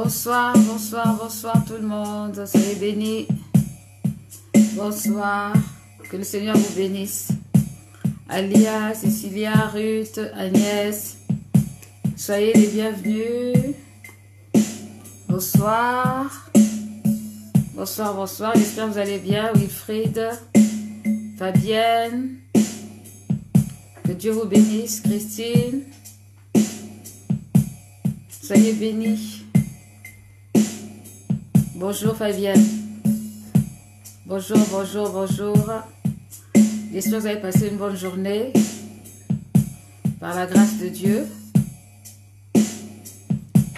Bonsoir, bonsoir, bonsoir tout le monde. Soyez bénis. Bonsoir. Que le Seigneur vous bénisse. Alia, Cécilia, Ruth, Agnès. Soyez les bienvenus. Bonsoir. Bonsoir, bonsoir. J'espère que vous allez bien. Wilfried, Fabienne. Que Dieu vous bénisse. Christine. Soyez bénis. Bonjour Fabienne. Bonjour, bonjour, bonjour. J'espère que vous avez passé une bonne journée. Par la grâce de Dieu.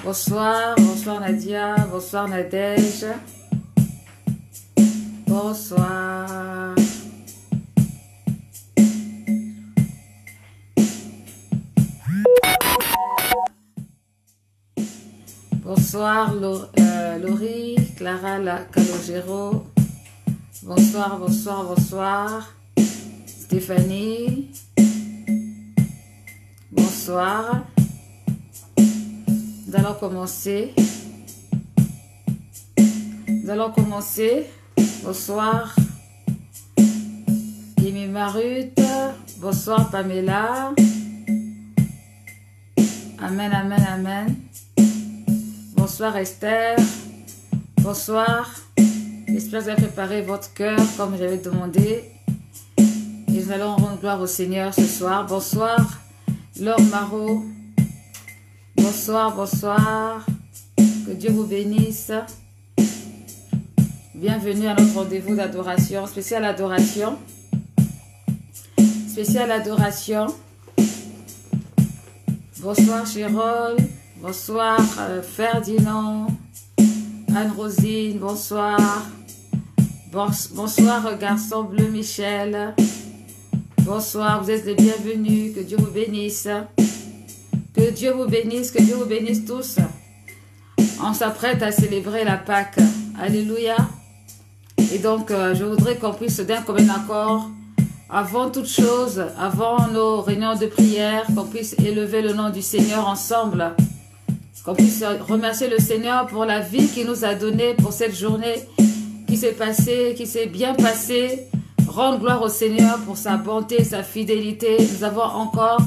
Bonsoir, bonsoir Nadia, bonsoir Nadège. Bonsoir. Bonsoir Laurie, Clara Calogero. Bonsoir, bonsoir, bonsoir. Stéphanie. Bonsoir. Nous allons commencer. Bonsoir. Yemi Marut. Bonsoir Pamela. Amen, amen, amen. Bonsoir Esther. Bonsoir. J'espère que vous avez préparé votre cœur comme j'avais demandé. Et nous allons rendre gloire au Seigneur ce soir. Bonsoir Laure Marot. Bonsoir, bonsoir. Que Dieu vous bénisse. Bienvenue à notre rendez-vous d'adoration. Spéciale adoration. Spéciale adoration. Bonsoir Chérol. Bonsoir Ferdinand. Anne-Rosine. Bonsoir. Bonsoir garçon bleu Michel. Bonsoir, vous êtes les bienvenus. Que Dieu vous bénisse. Que Dieu vous bénisse tous. On s'apprête à célébrer la Pâque. Alléluia. Et donc, je voudrais qu'on puisse d'un commun accord, avant toute chose, avant nos réunions de prière, qu'on puisse élever le nom du Seigneur ensemble. Qu'on puisse remercier le Seigneur pour la vie qu'il nous a donnée, pour cette journée qui s'est passée, qui s'est bien passée. Rendre gloire au Seigneur pour sa bonté, sa fidélité. Nous avons encore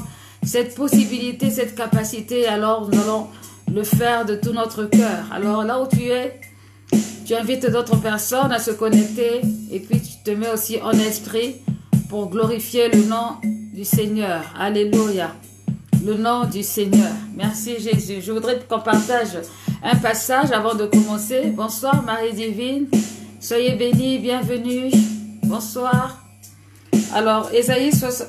cette possibilité, cette capacité. Alors nous allons le faire de tout notre cœur. Alors là où tu es, tu invites d'autres personnes à se connecter. Et puis tu te mets aussi en esprit pour glorifier le nom du Seigneur. Alléluia. Le nom du Seigneur. Merci Jésus. Je voudrais qu'on partage un passage avant de commencer. Bonsoir Marie-Divine. Soyez bénis, bienvenue. Bonsoir. Alors, Ésaïe 6,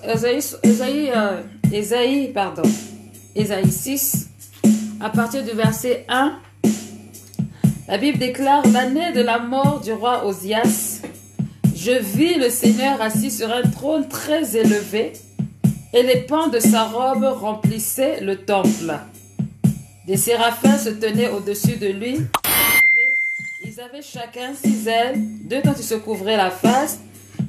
à partir du verset 1, la Bible déclare: l'année de la mort du roi Osias, je vis le Seigneur assis sur un trône très élevé, et les pans de sa robe remplissaient le temple. Des séraphins se tenaient au-dessus de lui. Ils avaient chacun 6 ailes, 2 dont ils se couvraient la face,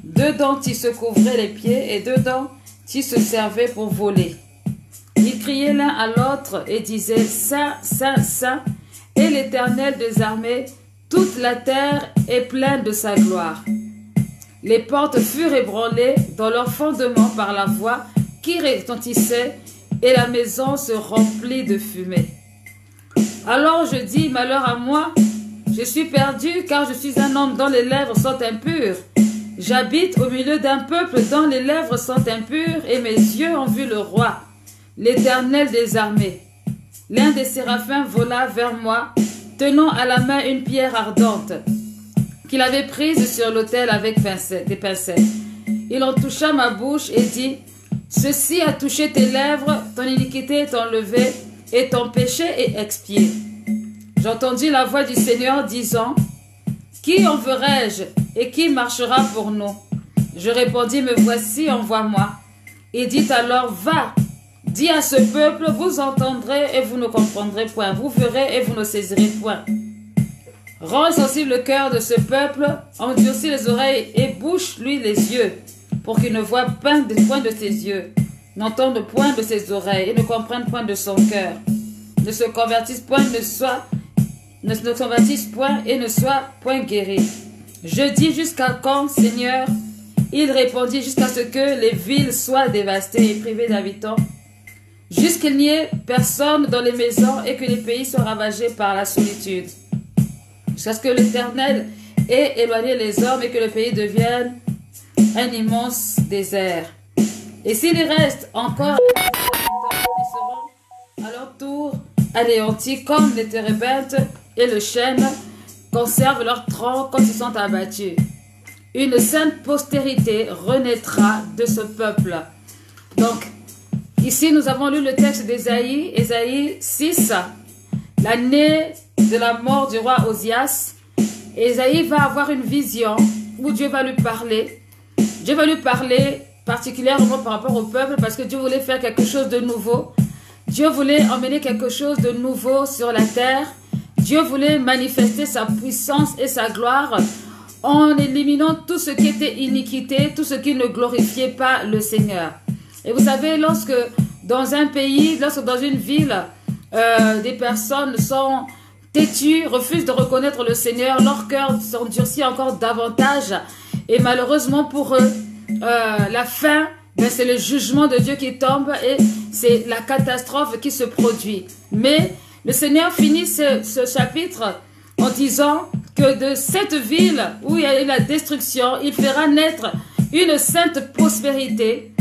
2 dont ils se couvraient les pieds, et 2 dont ils se servaient pour voler. Ils criaient l'un à l'autre et disaient: Saint, Saint, Saint, est l'Éternel des armées, toute la terre est pleine de sa gloire. Les portes furent ébranlées dans leur fondement par la voix qui retentissait, et la maison se remplit de fumée. Alors je dis: malheur à moi, je suis perdu, car je suis un homme dont les lèvres sont impures. J'habite au milieu d'un peuple dont les lèvres sont impures, et mes yeux ont vu le roi, l'Éternel des armées. L'un des séraphins vola vers moi, tenant à la main une pierre ardente, qu'il avait prise sur l'autel avec des pincettes. Il en toucha ma bouche et dit: ceci a touché tes lèvres, ton iniquité est enlevée, et ton péché est expié. J'entendis la voix du Seigneur disant: qui enverrai-je et qui marchera pour nous? Je répondis: me voici, envoie-moi. Il dit alors: va, dis à ce peuple, vous entendrez et vous ne comprendrez point, vous verrez et vous ne saisirez point. Rends sensible le cœur de ce peuple, endurcis les oreilles et bouche-lui les yeux, pour qu'il ne voie point de ses yeux, n'entende point de ses oreilles et ne comprenne point de son cœur, ne se convertisse point, ne soit ne se convertisse point et ne soit point guéri. Je dis jusqu'à quand, Seigneur? Il répondit jusqu'à ce que les villes soient dévastées et privées d'habitants, jusqu'il n'y ait personne dans les maisons et que les pays soient ravagés par la solitude, jusqu'à ce que l'Éternel ait éloigné les hommes et que le pays devienne un immense désert. Et s'il y reste encore ils seront à leur tour anéantis comme les térébintes et le chêne conservent leur tronc quand ils sont abattus. Une sainte postérité renaîtra de ce peuple. Donc, ici nous avons lu le texte d'Ésaïe, Ésaïe 6, l'année de la mort du roi Osias. Ésaïe va avoir une vision où Dieu va lui parler. Dieu va lui parler particulièrement par rapport au peuple parce que Dieu voulait faire quelque chose de nouveau. Dieu voulait emmener quelque chose de nouveau sur la terre. Dieu voulait manifester sa puissance et sa gloire en éliminant tout ce qui était iniquité, tout ce qui ne glorifiait pas le Seigneur. Et vous savez, lorsque dans un pays, lorsque dans une ville, des personnes sont têtues, refusent de reconnaître le Seigneur, leur cœur s'endurcit encore davantage. Et malheureusement pour eux, la fin, ben c'est le jugement de Dieu qui tombe et c'est la catastrophe qui se produit. Mais le Seigneur finit ce chapitre en disant que de cette ville où il y a eu la destruction, il fera naître une sainte prospérité.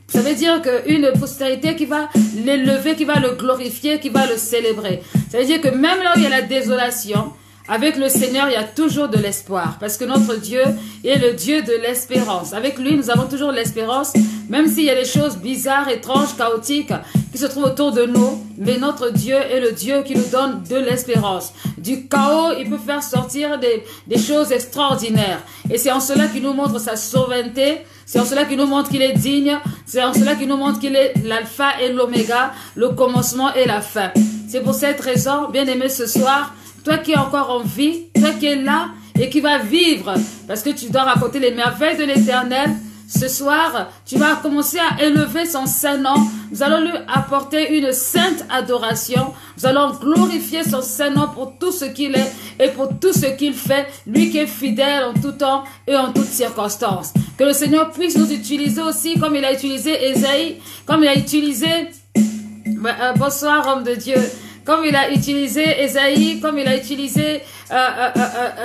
Ça veut dire qu'une postérité qui va l'élever, qui va le glorifier, qui va le célébrer. Ça veut dire que même là où il y a la désolation, avec le Seigneur, il y a toujours de l'espoir. Parce que notre Dieu est le Dieu de l'espérance. Avec lui, nous avons toujours l'espérance, même s'il y a des choses bizarres, étranges, chaotiques qui se trouvent autour de nous. Mais notre Dieu est le Dieu qui nous donne de l'espérance. Du chaos, il peut faire sortir des choses extraordinaires. Et c'est en cela qu'il nous montre sa souveraineté. C'est en cela qu'il nous montre qu'il est digne. C'est en cela qu'il nous montre qu'il est l'alpha et l'oméga, le commencement et la fin. C'est pour cette raison, bien aimé, ce soir, toi qui es encore en vie, toi qui es là et qui vas vivre, parce que tu dois raconter les merveilles de l'Éternel, ce soir, tu vas commencer à élever son saint nom. Nous allons lui apporter une sainte adoration. Nous allons glorifier son saint nom pour tout ce qu'il est et pour tout ce qu'il fait, lui qui est fidèle en tout temps et en toutes circonstances. Que le Seigneur puisse nous utiliser aussi comme il a utilisé Ésaïe, comme il a utilisé... bonsoir, homme de Dieu. Comme il a utilisé Ésaïe, comme il a utilisé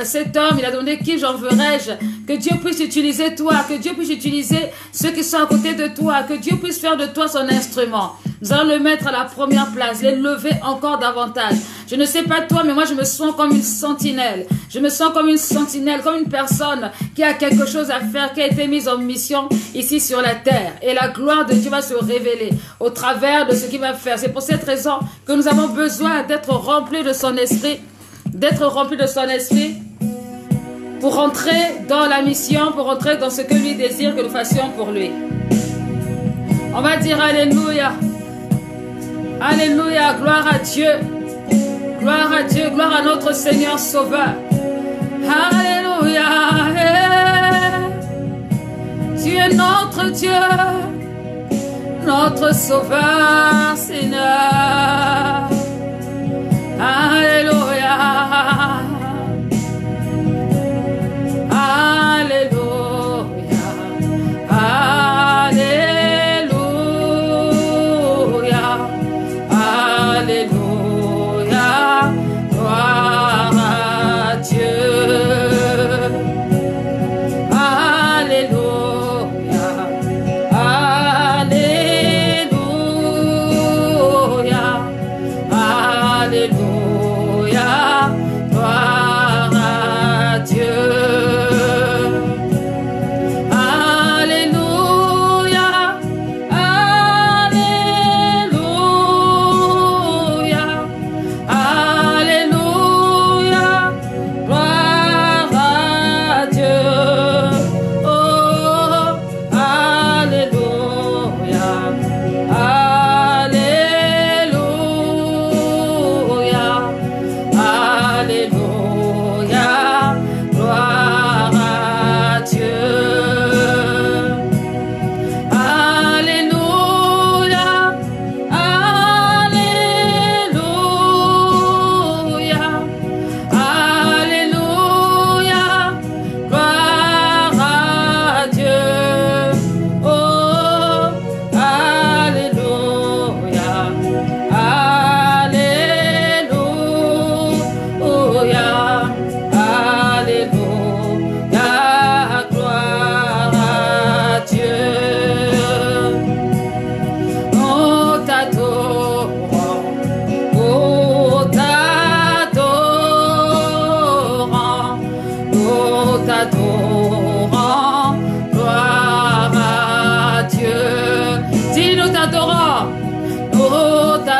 cet homme, il a demandé qui j'enverrai-je. Que Dieu puisse utiliser toi, que Dieu puisse utiliser ceux qui sont à côté de toi, que Dieu puisse faire de toi son instrument. Nous allons le mettre à la première place, l'élever encore davantage. Je ne sais pas toi, mais moi je me sens comme une sentinelle. Je me sens comme une sentinelle, comme une personne qui a quelque chose à faire, qui a été mise en mission ici sur la terre. Et la gloire de Dieu va se révéler au travers de ce qu'il va faire. C'est pour cette raison que nous avons besoin d'être remplis de son esprit, pour rentrer dans la mission, pour rentrer dans ce que lui désire que nous fassions pour lui. On va dire Alléluia. Alléluia, gloire à Dieu. Gloire à Dieu, gloire à notre Seigneur Sauveur. Alléluia. Tu es notre Dieu, notre Sauveur, Seigneur. Alléluia. Alléluia. Alléluia. Alléluia. Gloire à Dieu. Alléluia. Alléluia. Alléluia. Gloire à Dieu. Alléluia. Alléluia.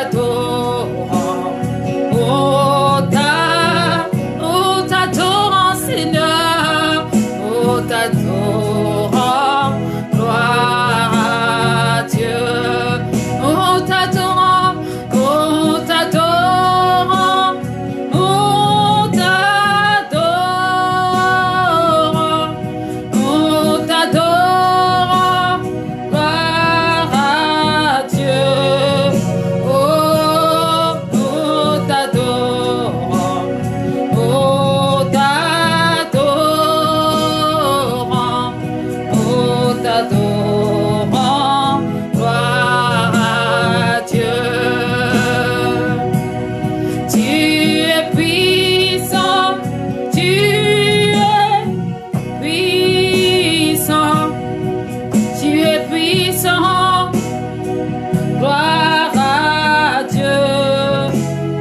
t'adorons. Oh, t'adorons, Seigneur. Oh, t'adorons. Gloire à Dieu. Oh, t'adorons. Oh, t'adorons. Oh, t'adorons. Oh, t'adorons. Gloire à Dieu. Oh, t'adorons. Oh, t'adorons. Oh, t'adorons. Gloire à Dieu. Tu es puissant, tu es puissant, tu es puissant, gloire à Dieu.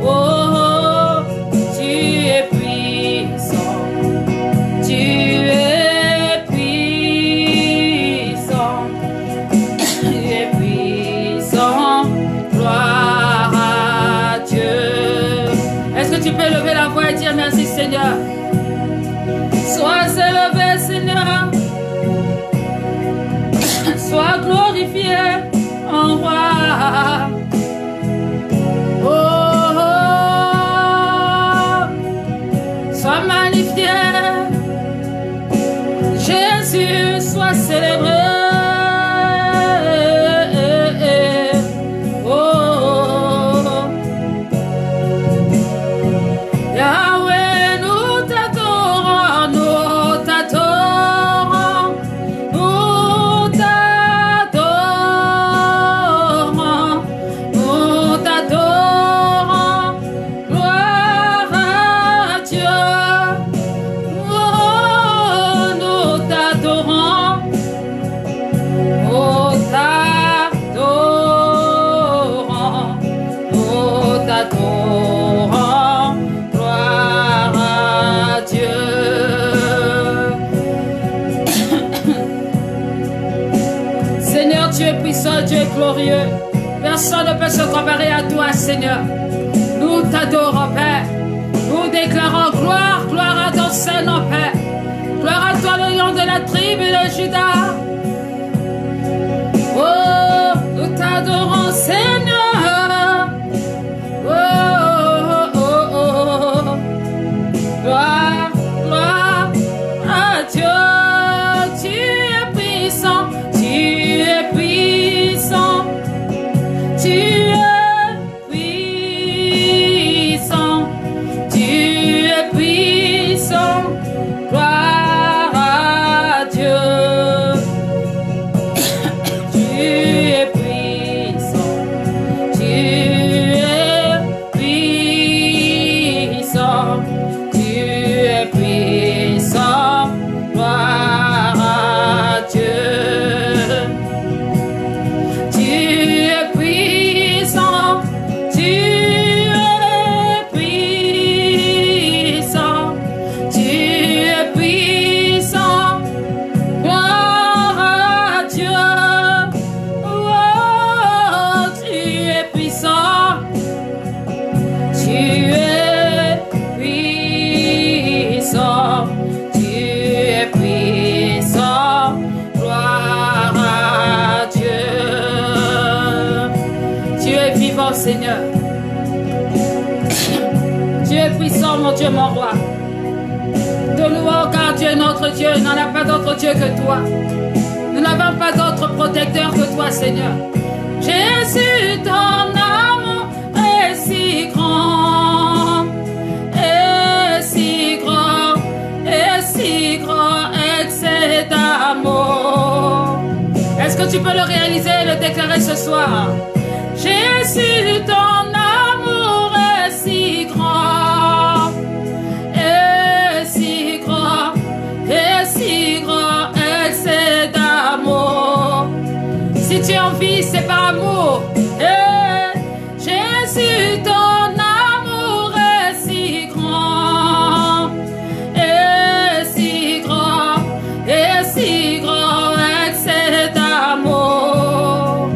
Oh, tu es puissant, tu es puissant, tu es puissant, gloire à Dieu. Est-ce que tu peux lever la voix et dire merci Seigneur? Sois élevé Seigneur, sois glorifié en roi. Oh, sois magnifié, Jésus, sois célébré. Oh, Yahweh, nous t'adorons, nous t'adorons, nous t'adorons, nous t'adorons, gloire à Dieu. Oh, nous t'adorons, nous t'adorons, nous t'adorons, gloire à Dieu. Seigneur, tu es puissant, tu es glorieux. Personne ne peut se comparer à toi, Seigneur. Nous t'adorons, Père. Nous déclarons gloire, gloire à ton Saint-Nom, Père. Gloire à toi, le lion de la tribu de Judas. Oh, nous t'adorons, Seigneur. Oh, oh, oh, oh. Gloire, gloire à Dieu. Tu es puissant, tu es puissant, tu es puissant, tu es puissant. Gloire à Dieu. Tu es puissant, tu es puissant, tu es puissant. Gloire à Dieu. Tu es puissant, tu es puissant, tu es puissant. Gloire à Dieu. Oh, tu es puissant, tu es puissant, tu es puissant. Gloire à Dieu. Tu es vivant, Seigneur. Tu es puissant, mon Dieu, mon roi. De louange, car Dieu est notre Dieu. Il n'en a pas d'autre Dieu que toi. Nous n'avons pas d'autre protecteur que toi, Seigneur. Jésus, ton amour est si grand, est si grand, est si grand, est cet amour. Est-ce que tu peux le réaliser et le déclarer ce soir? Jésus, ton amour est si grand, est si grand, est si grand, est cet amour. Si tu en vis, c'est par amour. Jésus, ton amour est si grand, est si grand, est si grand, est cet amour.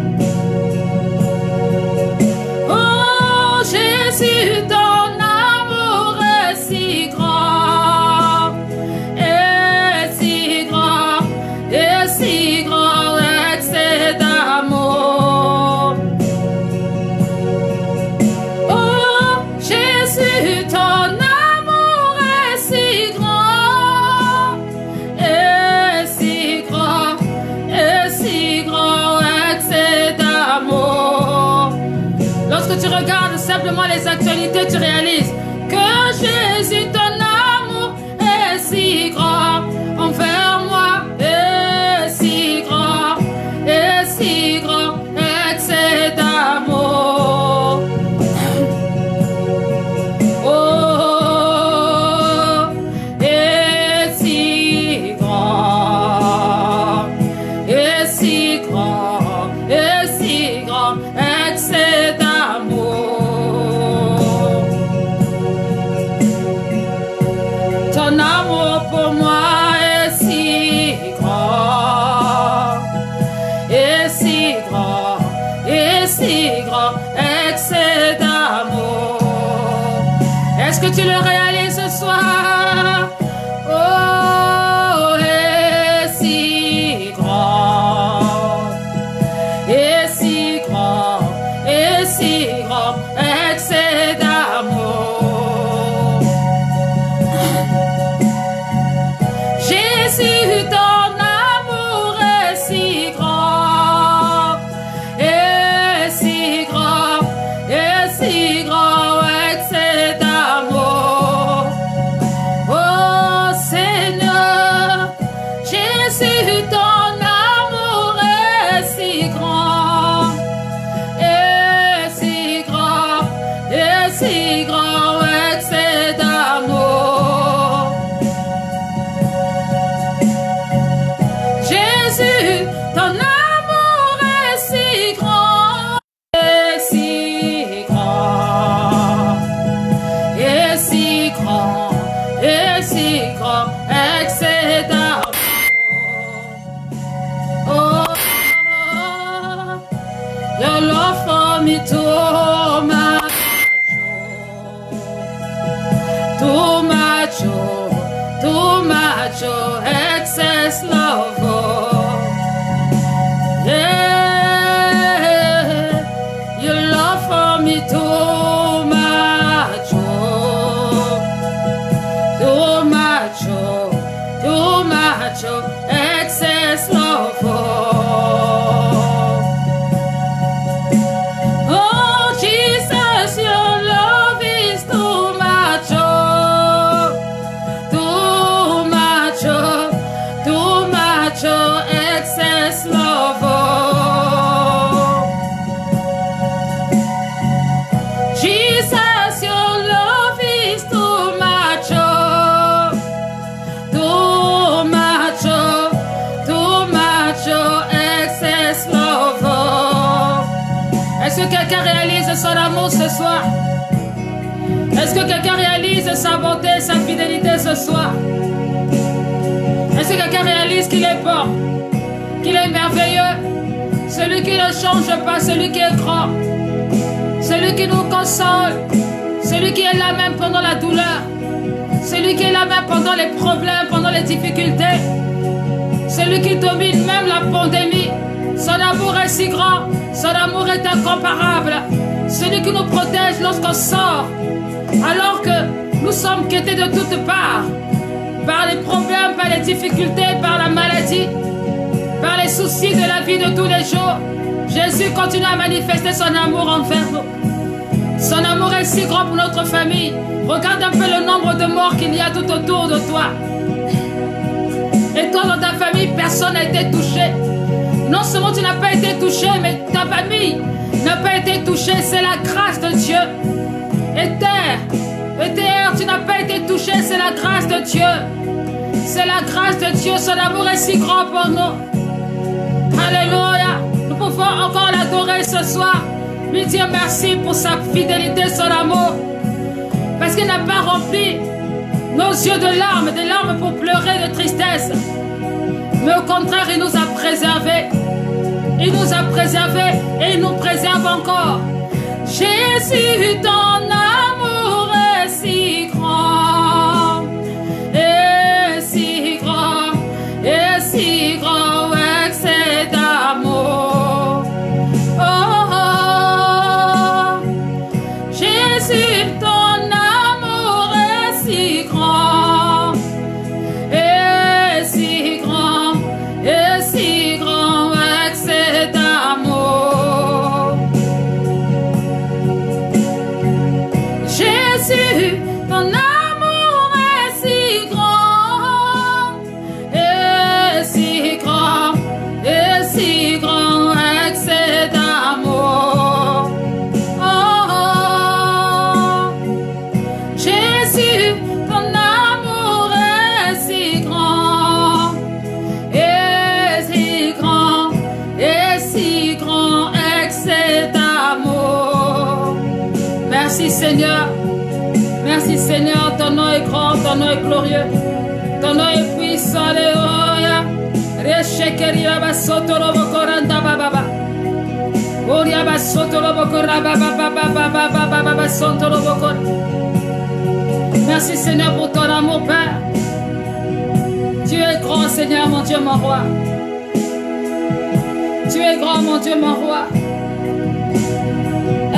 regardes simplement les actualités, tu réalises que Jésus, ton amour est si grand envers moi, est si grand, excès d'amour. Oh, est si grand, excès d'amour. Ton amour pour moi est si grand, excès d'amour. Est-ce que tu le réalises ce soir? Oh, est si grand, excès d'amour. Jésus, ton amour est si grand, excès d'amour. Oh Seigneur, Jésus, ton amour est si grand, excès d'amour. Jésus, ton amour est si grand, excès d'amour. Oh, your love for me too much, excess love. Oh, yeah, your love for me too much, excess love. Oh Jesus, your love is too much, excess love. Jesus, your love is too much, excess love. Est-ce que quelqu'un réalise son amour ce soir? Est-ce que quelqu'un réalise sa bonté, sa fidélité ce soir? Est-ce que quelqu'un réalise qu'il est bon, qu'il est merveilleux, celui qui ne change pas, celui qui est grand, celui qui nous console, celui qui est là même pendant la douleur, celui qui est là même pendant les problèmes, pendant les difficultés, celui qui domine même la pandémie? Son amour est si grand, son amour est incomparable, celui qui nous protège lorsqu'on sort, alors que nous sommes guettés de toutes parts, par les problèmes, par les difficultés, par la maladie, par les soucis de la vie de tous les jours. Jésus continue à manifester son amour envers nous. Son amour est si grand pour notre famille. Regarde un peu le nombre de morts qu'il y a tout autour de toi. Et toi, dans ta famille, personne n'a été touché. Non seulement tu n'as pas été touché, mais ta famille n'a pas été touchée. C'est la grâce de Dieu. Et terre, tu n'as pas été touché, c'est la grâce de Dieu. C'est la grâce de Dieu, son amour est si grand pour nous. Alléluia. Nous pouvons encore l'adorer ce soir. Lui dire merci pour sa fidélité, son amour. Parce qu'il n'a pas rempli nos yeux de larmes, des larmes pour pleurer de tristesse. Mais au contraire, il nous a préservés. Il nous a préservés et il nous préserve encore. Jésus, ton amour est si grand, et si grand, et si grand, excès d'amour. Oh, oh, Jésus, ton amour est si grand, et si grand, et si grand, excès d'amour. Jésus, ton amour est si grand, et si grand, et si grand, excès d'amour. Oh, Jésus, ton amour est si grand, et si grand, et si grand, excès d'amour. Merci Seigneur. Merci Seigneur, ton nom est grand, ton nom est glorieux, ton nom est puissant, Alléluia. Reshekeria basoto robo koranda baba. Oria basoto robo koraba baba basoto robo kor. Merci Seigneur pour ton amour, Père. Tu es grand, Seigneur, mon Dieu, mon roi. Tu es grand, mon Dieu, mon roi.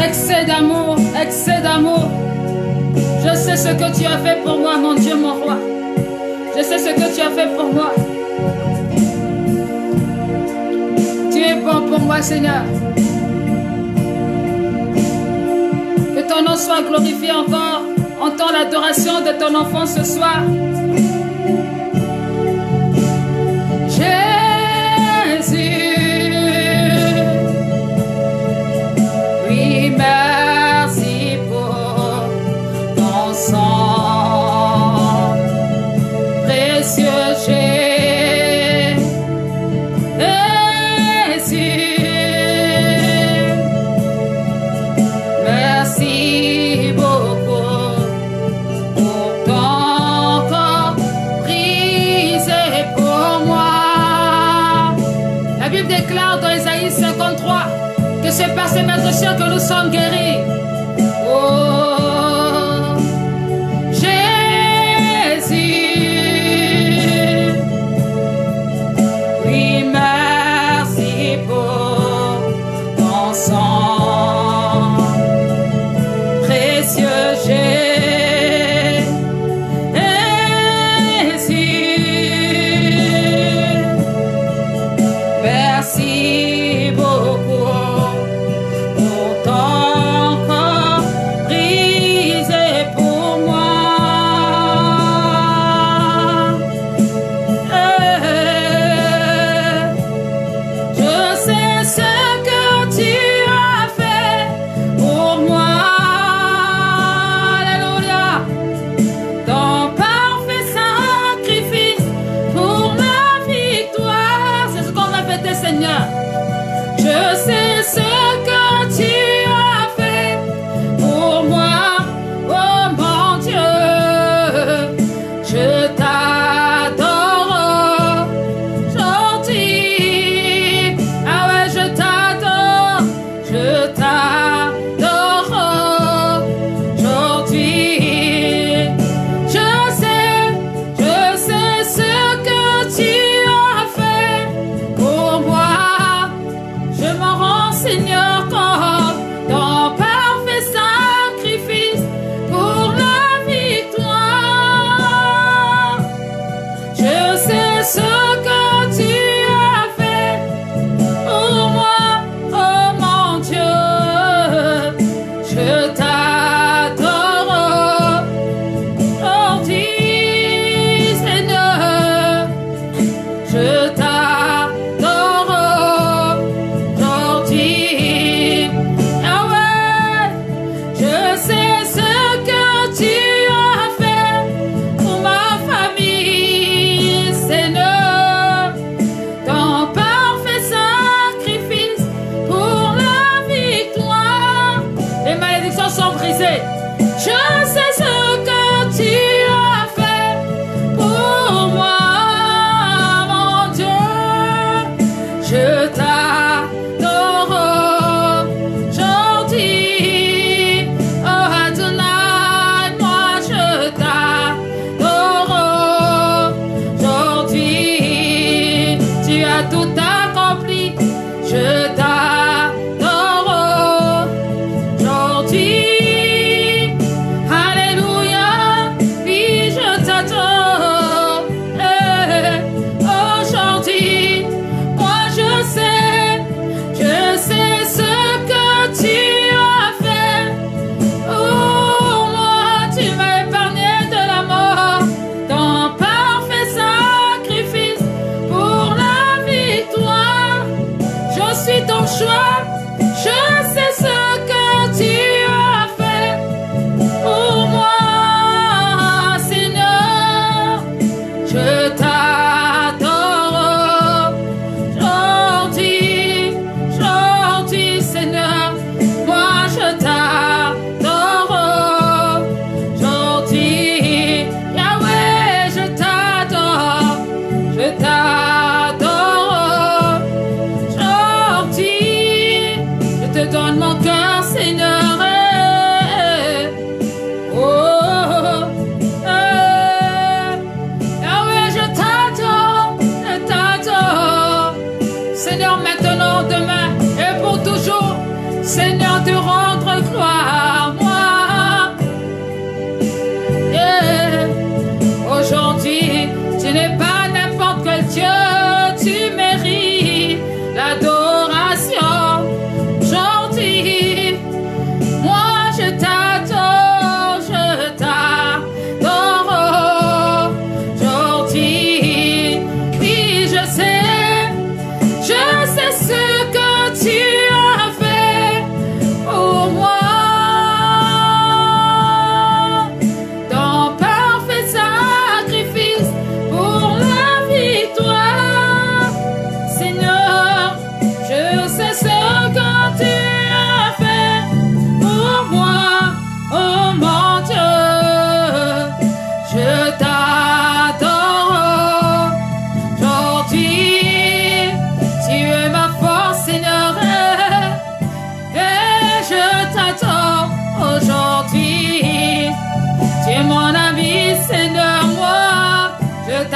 Excès d'amour, excès d'amour. Je sais ce que tu as fait pour moi, mon Dieu, mon roi. Je sais ce que tu as fait pour moi. Tu es bon pour moi, Seigneur. Que ton nom soit glorifié encore. Entends l'adoration de ton enfant ce soir. Jésus. Oui, merci pour ton sang précieux, Jésus. Merci beaucoup pour ton corps brisé pour moi. La Bible déclare dans Isaïe 53 que c'est par ses meurtrissures que nous sommes guéris. Oh, Jésus, oui, merci pour ton sang précieux, Jésus. Merci beaucoup pour ton corps brisé pour moi. Je sais ce que tu as fait pour moi. Alléluia. Ton parfait sacrifice pour la victoire. C'est ce qu'on a fêté, Seigneur. Je sais ce que tu as fait pour moi, oh mon Dieu. Je t'adore aujourd'hui. Ah ouais, je t'adore aujourd'hui. Je sais ce que tu as fait pour moi. Je m'en rends, Seigneur, comme ton parfait sacrifice pour la victoire. Je sais ce que tu as fait pour moi, oh mon Dieu. Je t'adore aujourd'hui, Seigneur. Je t'adore aujourd'hui. Ah ouais, je sais ce que tu as fait pour ma famille, Seigneur. Ton parfait sacrifice pour la victoire. Les malédictions sont brisées. Je sais ce que tu as fait pour moi, mon Dieu. Je t'adore aujourd'hui. Oh Adonai, moi je t'adore aujourd'hui. Tu as tout accompli. Je t'adore aujourd'hui. Alléluia.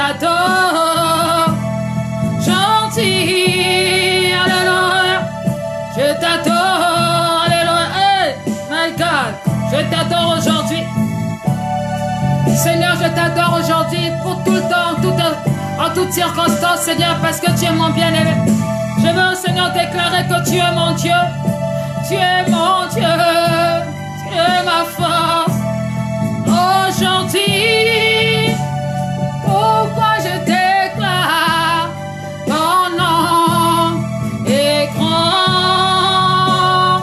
t'adore. Gentil, alléluia. Je t'adore, alléluia. Hey, my God, je t'adore aujourd'hui. Seigneur, je t'adore aujourd'hui pour tout le temps, en toutes circonstances, Seigneur, parce que tu es mon bien-aimé. Je veux, Seigneur, déclarer que tu es mon Dieu. Tu es mon Dieu. Tu es ma force. Aujourd'hui, pourquoi je déclare ton nom est grand.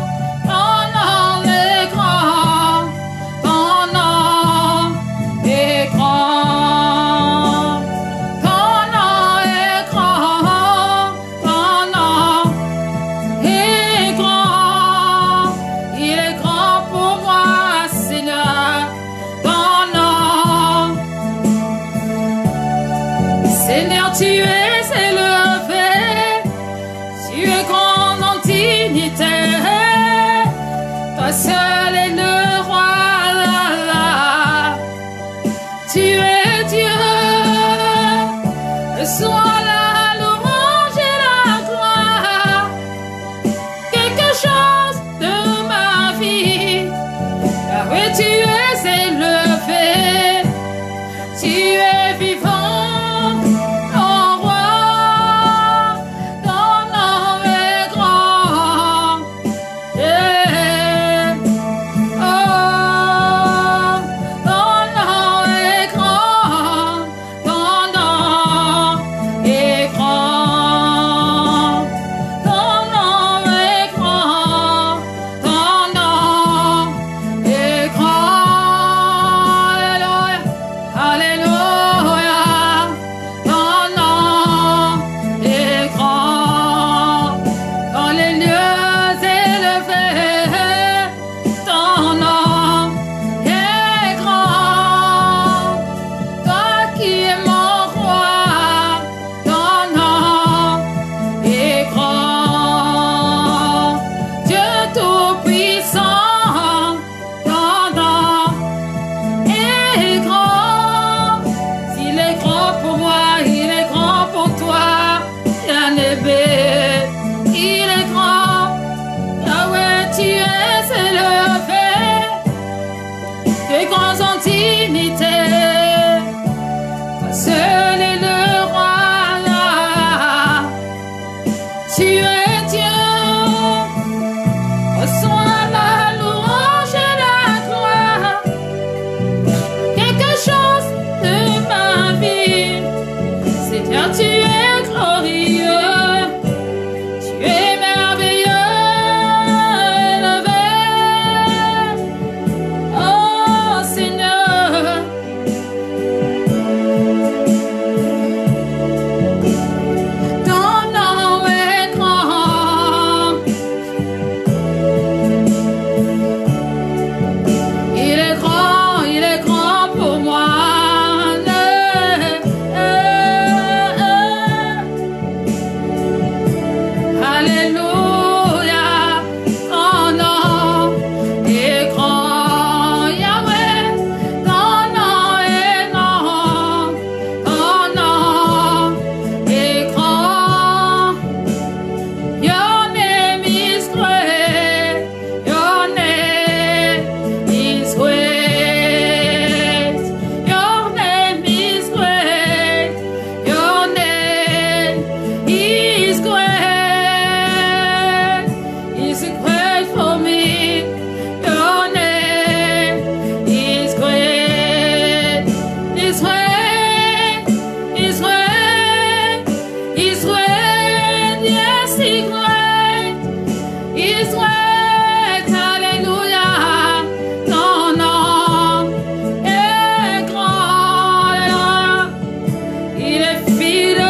Ton nom est grand. Ton nom est grand. Ton nom est grand. Ton nom est grand. Il est grand pour moi, Seigneur. Ton nom. Seigneur, tu es élevé. Tu es grand en dignité. Toi seul est le roi. Tu es Dieu. Sois la louange et la gloire. Quelque chose de ma vie. Ah oui, tu es élevé. Tu es vivant, ton roi. Ton nom est grand. Yeah. Oh, ton nom est grand. Ton nom est grand. Ton nom est grand. Ton nom est grand. Alléluia. Alléluia. Ton nom est grand. Dans les lieux élevés, ton nom est grand. Toi qui es mon roi, ton nom est grand. Dieu tout-puissant, ton nom est grand. S'il est grand pour moi, il est grand pour toi. Bien-aimé, il est grand. Yahweh, tu es élevé. Tu es grand en dignité. Toi seul est le roi. Tu es Dieu. Reçois la louange et la gloire. Quelque chose de ma vie. Seigneur, tu es glorieux. Tu es merveilleux, élevé. Oh Seigneur. Ton nom est grand. Il est grand pour moi. Alléluia, ton nom est grand, Yahweh, ton nom est grand, ton nom est grand. Your name is great, your name is great, your name is great, your name is great. Is great for me. Your name is great. Is great. Is great. Is great. Yes, is great. Is great. Alléluia. Ton nom est grand. Il est fidèle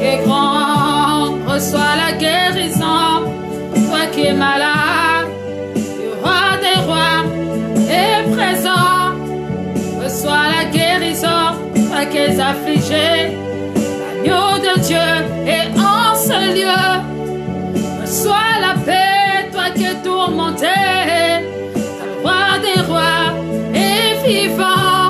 et grand. Reçois la guérison, toi qui es malade. Le roi des rois est présent. Reçois la guérison, toi qui es affligé. L'agneau de Dieu est en ce lieu. Reçois la paix, toi qui es tourmenté. Le roi des rois est vivant.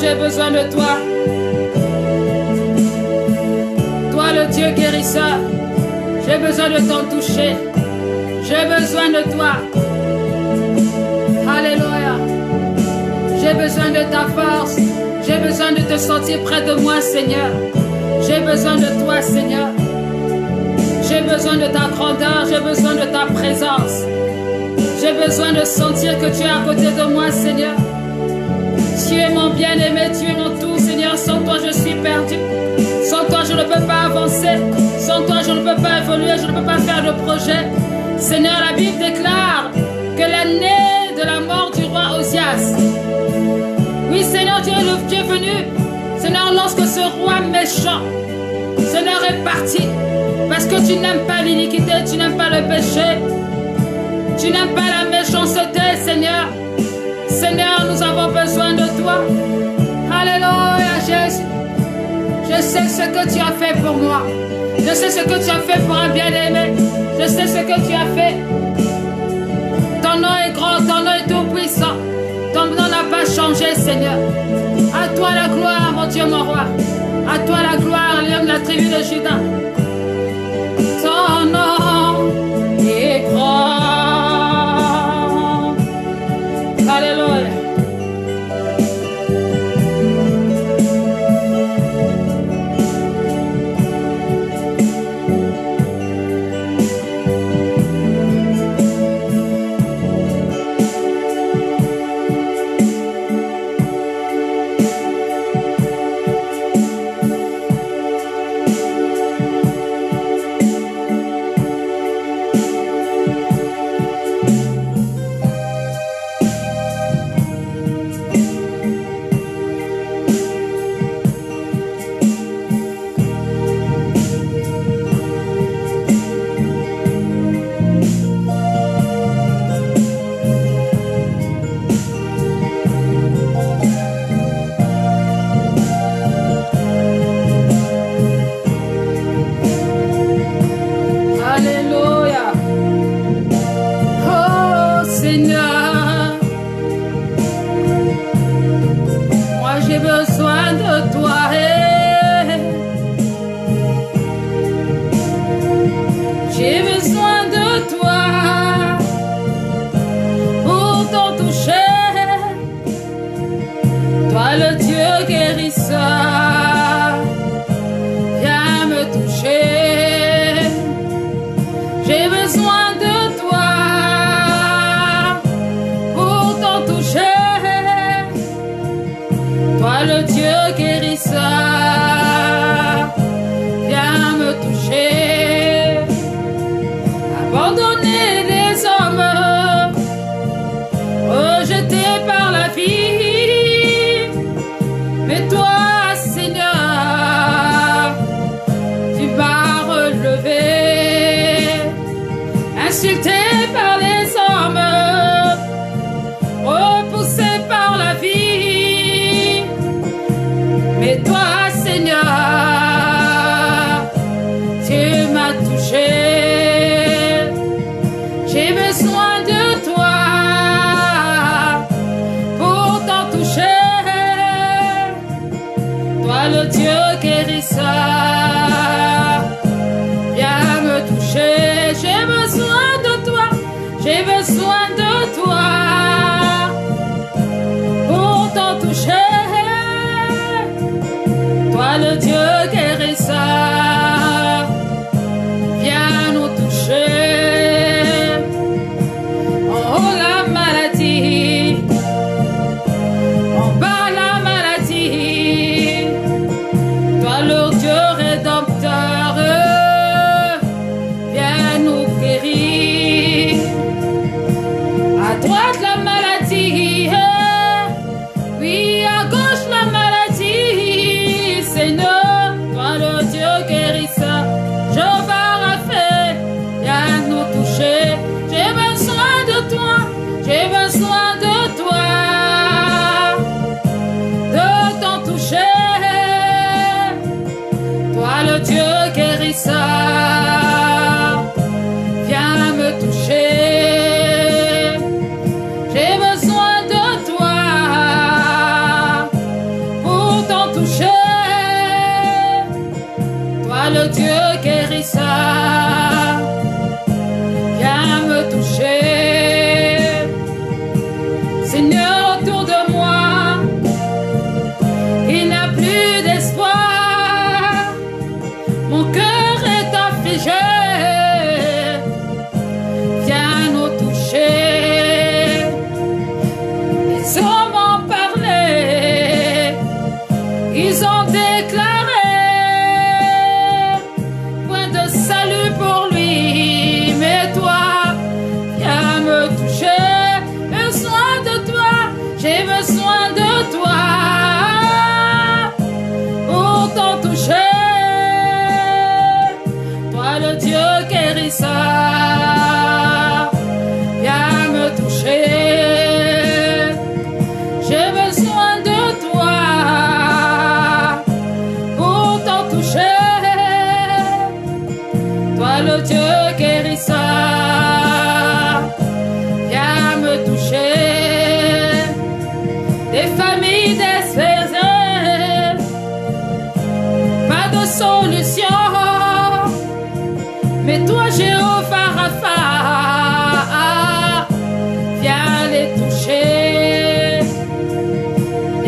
j'ai besoin de toi. Toi, le Dieu guérisseur, j'ai besoin de t'en toucher. J'ai besoin de toi. Alléluia. J'ai besoin de ta force. J'ai besoin de te sentir près de moi, Seigneur. J'ai besoin de toi, Seigneur. J'ai besoin de ta grandeur. J'ai besoin de ta présence. J'ai besoin de sentir que tu es à côté de moi, Seigneur. Tu es mon bien-aimé, tu es mon tout, Seigneur. Sans toi, je suis perdu. Sans toi, je ne peux pas avancer. Sans toi, je ne peux pas évoluer. Je ne peux pas faire de projet. Seigneur, la Bible déclare que l'année de la mort du roi Osias. Oui, Seigneur, tu es venu. Seigneur, lorsque ce roi méchant, Seigneur, est parti. Parce que tu n'aimes pas l'iniquité, tu n'aimes pas le péché. Tu n'aimes pas la méchanceté, Seigneur. Seigneur, nous avons besoin de toi. Alléluia, Jésus. Je sais ce que tu as fait pour moi. Je sais ce que tu as fait pour un bien-aimé. Je sais ce que tu as fait. Ton nom est grand, ton nom est tout puissant. Ton nom n'a pas changé, Seigneur. À toi la gloire, mon Dieu, mon roi. À toi la gloire, lion de la tribu de Juda. Ton nom est grand. Alléluia.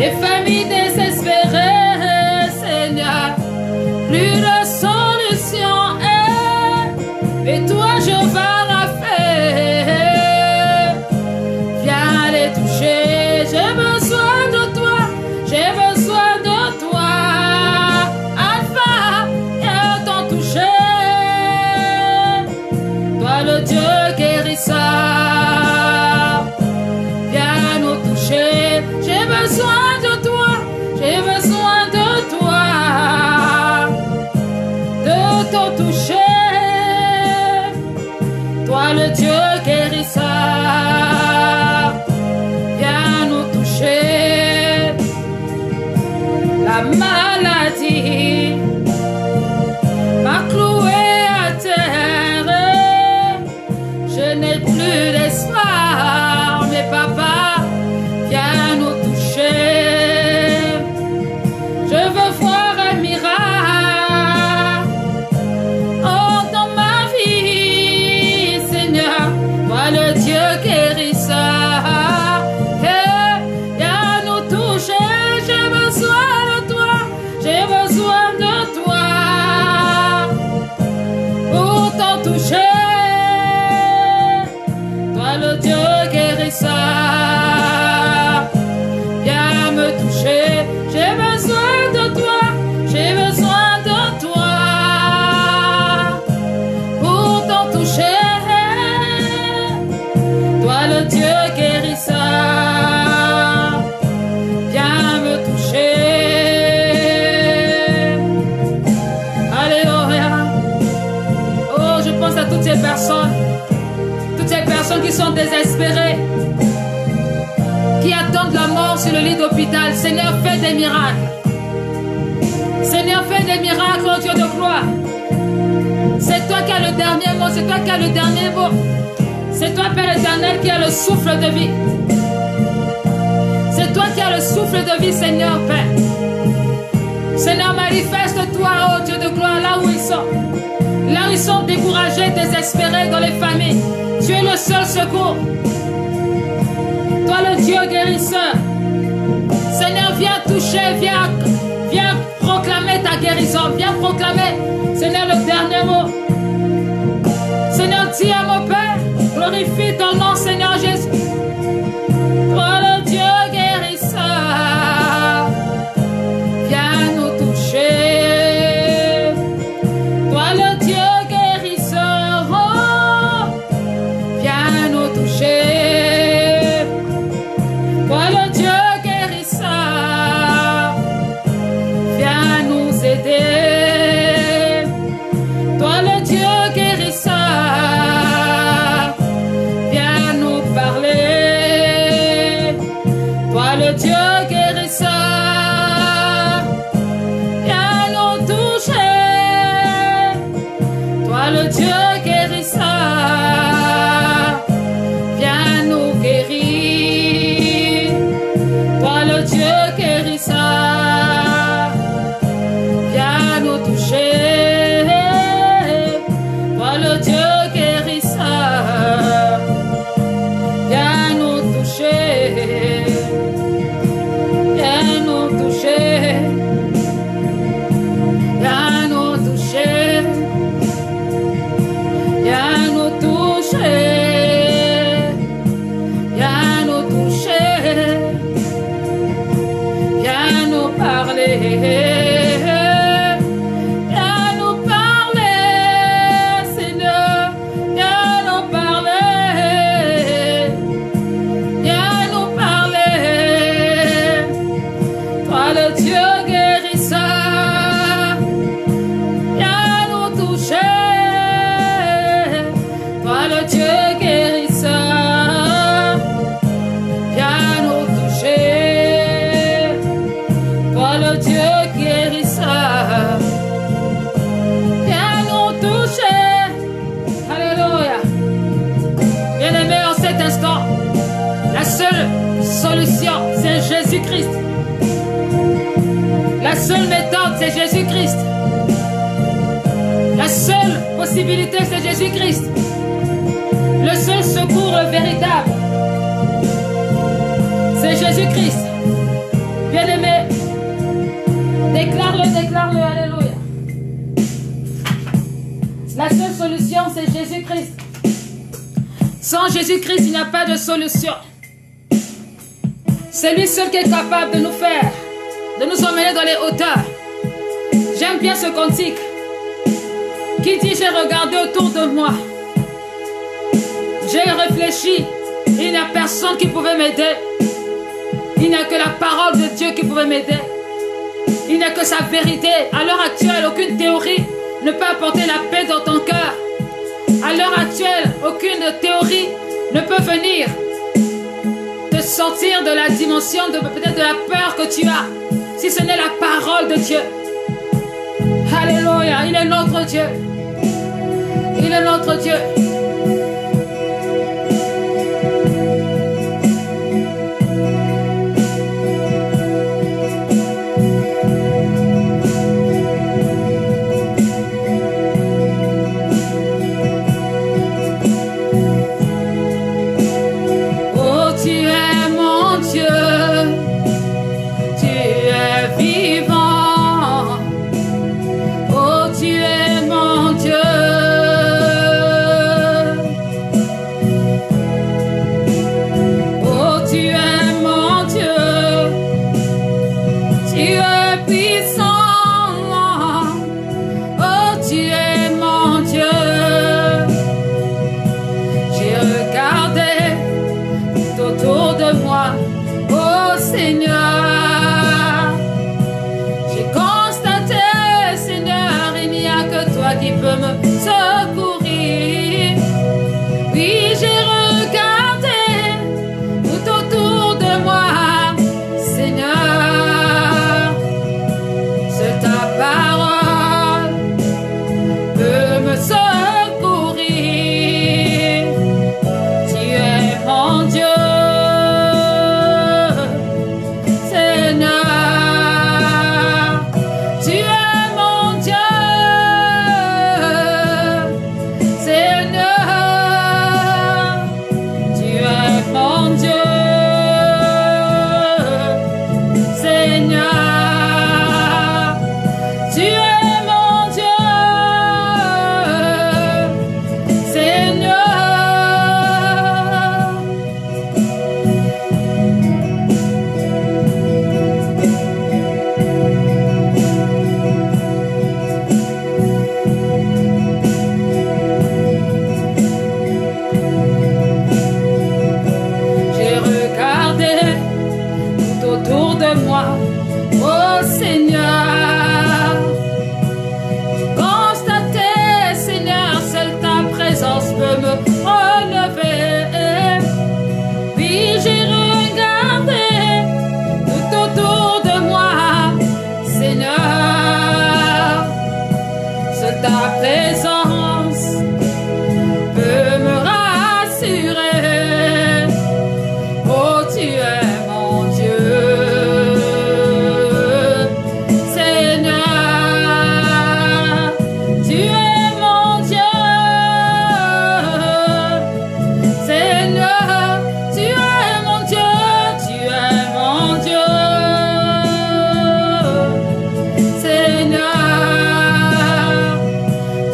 Les familles désespérées, Seigneur, plus de solution est. Et toi, je vais viens les toucher, j'ai besoin de toi, j'ai besoin de toi. Alpha, viens t'en toucher, toi le Dieu guérisseur, viens nous toucher, j'ai besoin de toi, j'ai besoin de toi, de t'en toucher, toi le Dieu guérisseur. La maladie m'a cloué à terre, je n'ai plus d'espoir, mais papa, viens nous toucher. Je veux voir un miracle oh, dans ma vie, Seigneur, toi le Dieu guérisseur. Toi le Dieu guérisseur, viens me toucher, j'ai besoin de toi, j'ai besoin de toi, pour t'en toucher, toi le Dieu guérisseur, viens me toucher, alléluia. Oh, je pense à toutes ces personnes qui sont désespérés, qui attendent la mort sur le lit d'hôpital. Seigneur, fais des miracles. Seigneur, fais des miracles, oh Dieu de gloire. C'est toi qui as le dernier mot, c'est toi qui as le dernier mot. C'est toi, Père éternel, qui as le souffle de vie. C'est toi qui as le souffle de vie, Seigneur, Père. Seigneur, manifeste-toi, oh Dieu de gloire, là où ils sont. Là où ils sont découragés, désespérés dans les familles. Tu es le seul secours. Toi le Dieu guérisseur. Seigneur, viens toucher, viens proclamer ta guérison. Viens proclamer, Seigneur, le dernier mot. Seigneur, dis à mon Père, glorifie ton nom, Seigneur Jésus. Toi le Dieu guérisseur, viens nous toucher. Toi le Dieu guérisseur, oh, viens nous toucher. Toi le Dieu guérisseur, viens nous aider. Toi le Dieu guérisseur, viens nous parler. Toi le Dieu guérisseur, viens nous toucher. Toi le Dieu guérisseur, viens nous guérir. Toi le Dieu guérisseur, viens nous toucher. Toi le Dieu guérisseur, viens nous toucher. Viens nous toucher. Viens nous toucher. Viens nous toucher. Viens nous toucher. Viens nous parler. Viens nous parler, Seigneur. Viens nous parler. Viens nous parler. Toi le Dieu guérisseur, viens nous toucher. Toi le Dieu guérisseur, viens nous toucher. Toi le Dieu guérisseur, viens nous toucher. Alléluia. Bien-aimés, en cet instant, la seule solution, c'est Jésus-Christ. La seule méthode, c'est Jésus-Christ. La seule possibilité, c'est Jésus-Christ. Le seul secours véritable, c'est Jésus-Christ. Bien déclare-le, alléluia. La seule solution, c'est Jésus-Christ. Sans Jésus-Christ, il n'y a pas de solution. C'est lui seul qui est capable de nous faire, de nous emmener dans les hauteurs. J'aime bien ce cantique qui dit: j'ai regardé autour de moi, j'ai réfléchi, il n'y a personne qui pouvait m'aider. Il n'y a que la parole de Dieu qui pouvait m'aider. Il n'y a que sa vérité. À l'heure actuelle, aucune théorie ne peut apporter la paix dans ton cœur. À l'heure actuelle, aucune théorie ne peut venir te sortir de la dimension peut-être de la peur que tu as, si ce n'est la parole de Dieu. Alléluia, il est notre Dieu. Il est notre Dieu.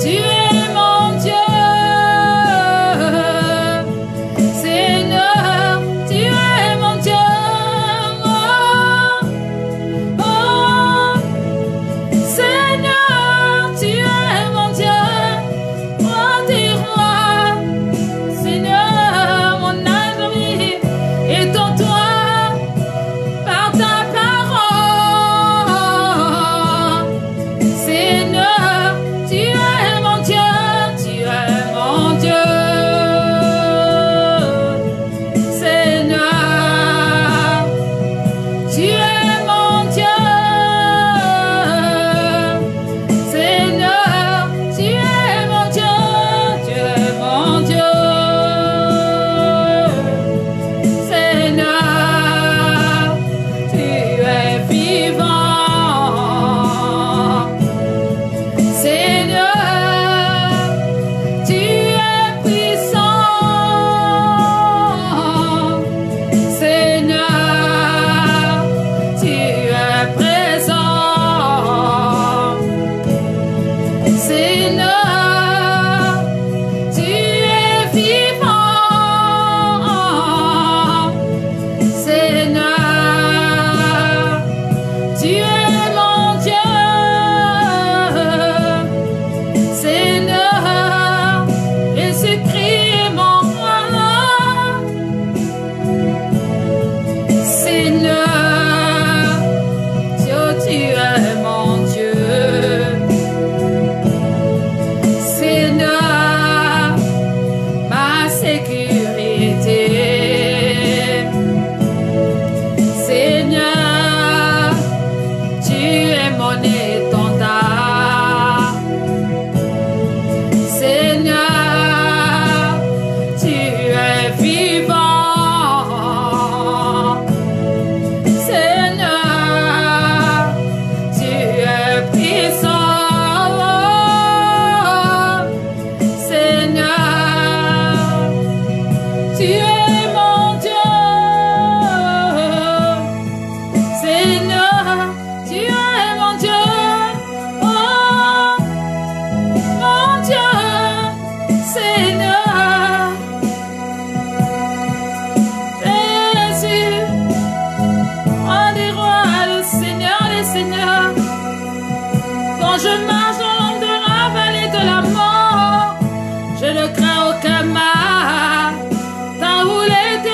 Tu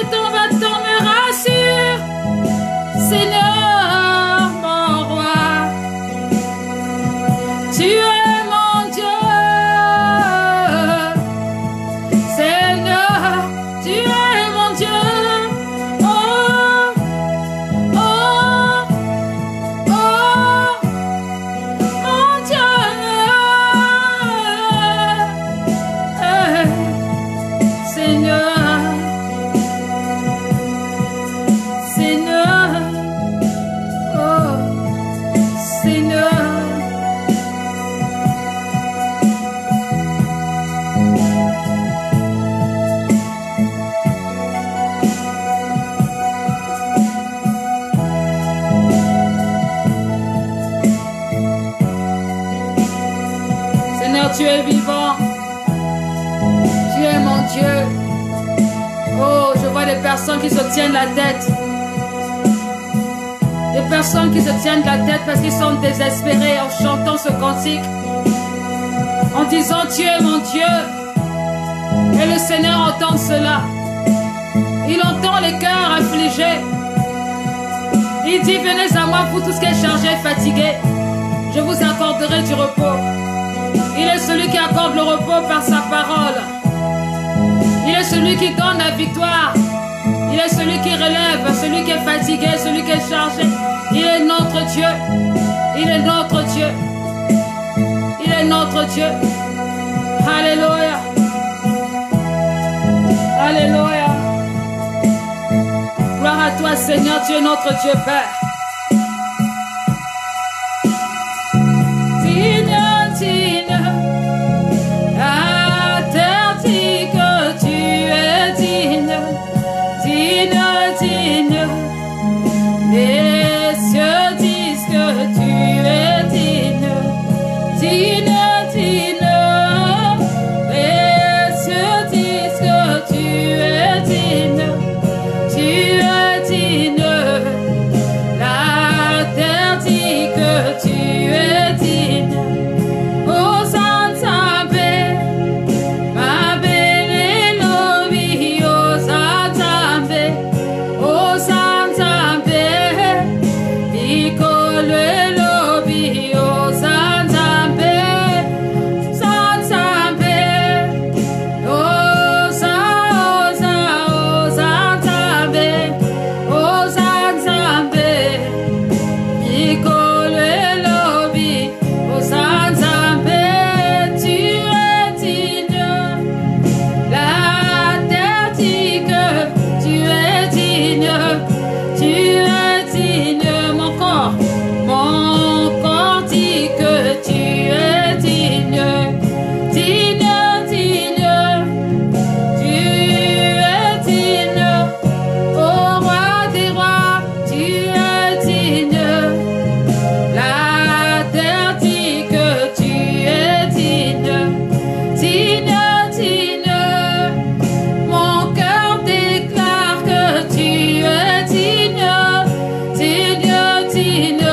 que ton bâton me rassure, Seigneur, mon roi. Tu es mon Dieu, Seigneur, tu es mon Dieu. Oh, oh, oh, mon Dieu. Seigneur, Seigneur, oh, Seigneur. Seigneur, tu es vivant. Tu es mon Dieu. Oh, je vois des personnes qui se tiennent la tête. Des personnes qui se tiennent la tête parce qu'ils sont désespérés en chantant ce cantique. En disant, tu es mon Dieu. Et le Seigneur entend cela. Il entend les cœurs affligés. Il dit, venez à moi, vous tous qui êtes chargés, fatigués. Je vous accorderai du repos. Il est celui qui accorde le repos par sa parole. Il est celui qui donne la victoire. Il est celui qui relève, celui qui est fatigué, celui qui est chargé. Il est notre Dieu. Il est notre Dieu. Il est notre Dieu. Alléluia. Alléluia. Gloire à toi, Seigneur. Tu es notre Dieu, Père. Les cieux disent que tu es digne, digne, digne. Les cieux disent que tu es digne, tu es digne. La terre dit que tu es digne. Oh Santa Bé, ma belle Elohim, oh Santa Bé, oh Santa Bé. Le lobby, oh Santa Bé, Santa Bé, oh Santa Bé, oh Santa Bé, le lobby, oh Santa Bé, tu es digne. La terre dit que tu es digne, tu es digne. Mon corps dit que tu es digne, digne, digne, tu es digne, ô roi des rois, tu es digne. La terre dit que tu es digne, digne, digne. Mon cœur déclare que tu es digne, digne, digne.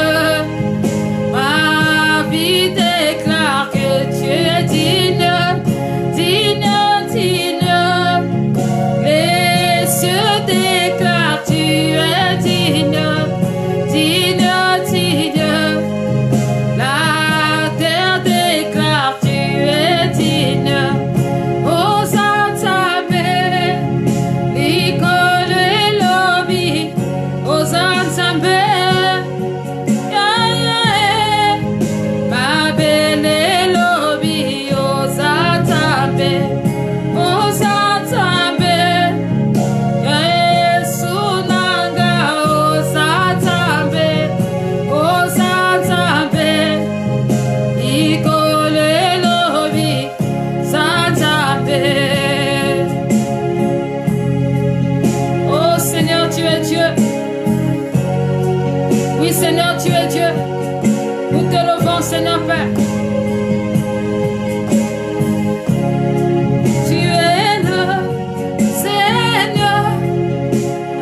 Ma vie déclare que tu es digne, digne, digne. Les cieux déclarent que tu es digne, digne, digne. La terre déclare que tu es digne. Oh Santa Bé, l'école et lobby, oh Santa Bé. Ma belle Elohim, oh Santa Bé, oh Santa Bé, Yesu nanga, oh Santa Bé, oh Santa Bé, Ikole Elohim, Santa Bé. Oh Seigneur, tu es Dieu. Oui Seigneur, tu es Dieu. Nous te levons, Seigneur Père. Tu es le Seigneur.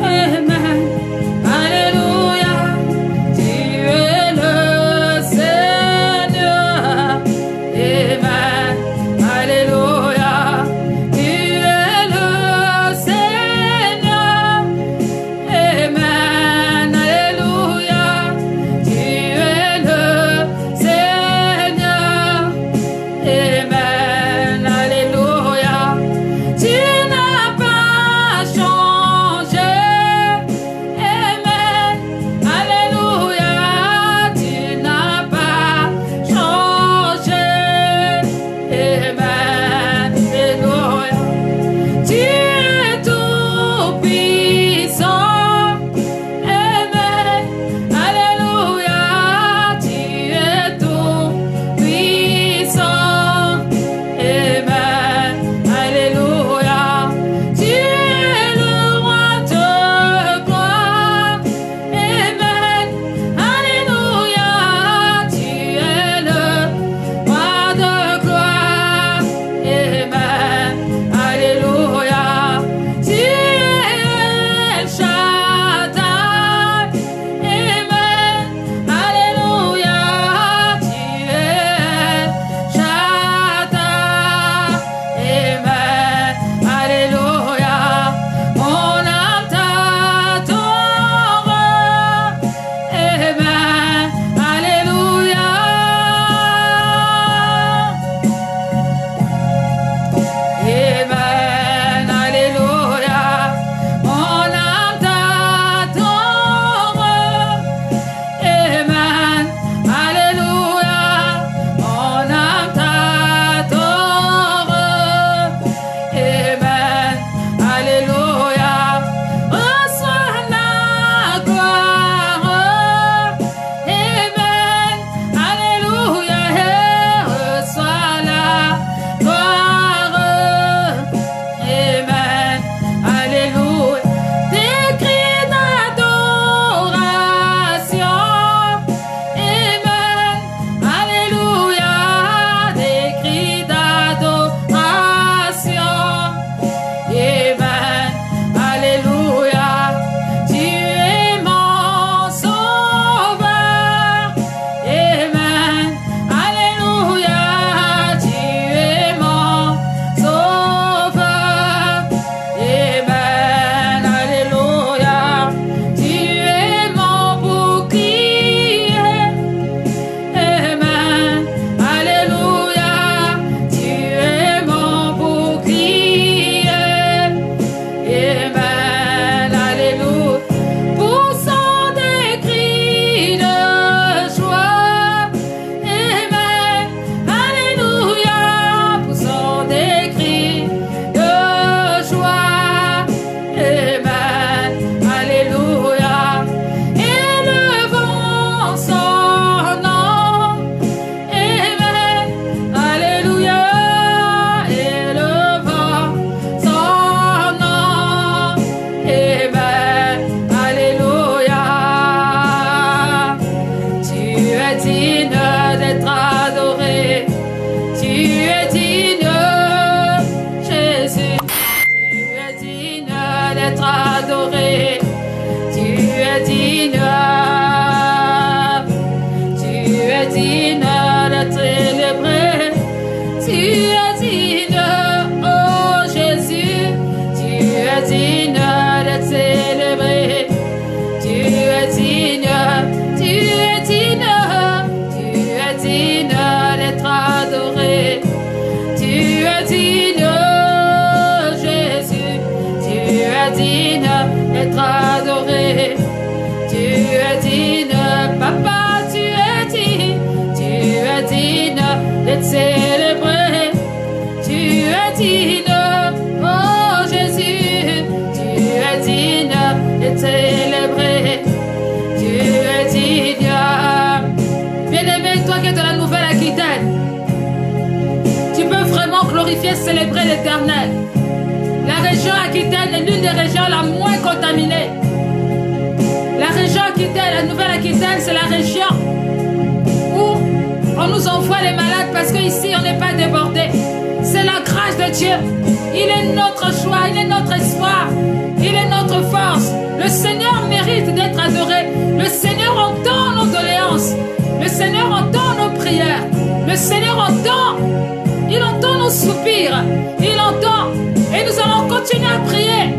Amen. Alléluia. Tu es le Seigneur. Amen. Alléluia. Tu es le Seigneur. digne. Tu es digne d'être célébré. Tu es digne, oh Jésus. Tu es digne d'être célébré. Tu es digne, tu es digne, tu es digne d'être adoré. Tu es digne, Jésus. Tu es digne d'être adoré. Tu es digne, Papa, tu es digne. Tu es digne d'être célébré. Tu es digne, oh Jésus. Tu es digne d'être célébré. Tu es digne. Bien-aimé, toi qui es de la Nouvelle-Aquitaine, tu peux vraiment glorifier, célébrer l'Éternel. La région Aquitaine est l'une des régions la moins contaminée. La région Aquitaine, la Nouvelle-Aquitaine, c'est la région où on nous envoie les malades parce qu'ici on n'est pas débordé. C'est la grâce de Dieu. Il est notre choix, il est notre espoir, il est notre force. Le Seigneur mérite d'être adoré. Le Seigneur entend nos doléances. Le Seigneur entend nos prières. Le Seigneur entend. Il entend nos soupirs. Il entend. Et nous allons continuer à prier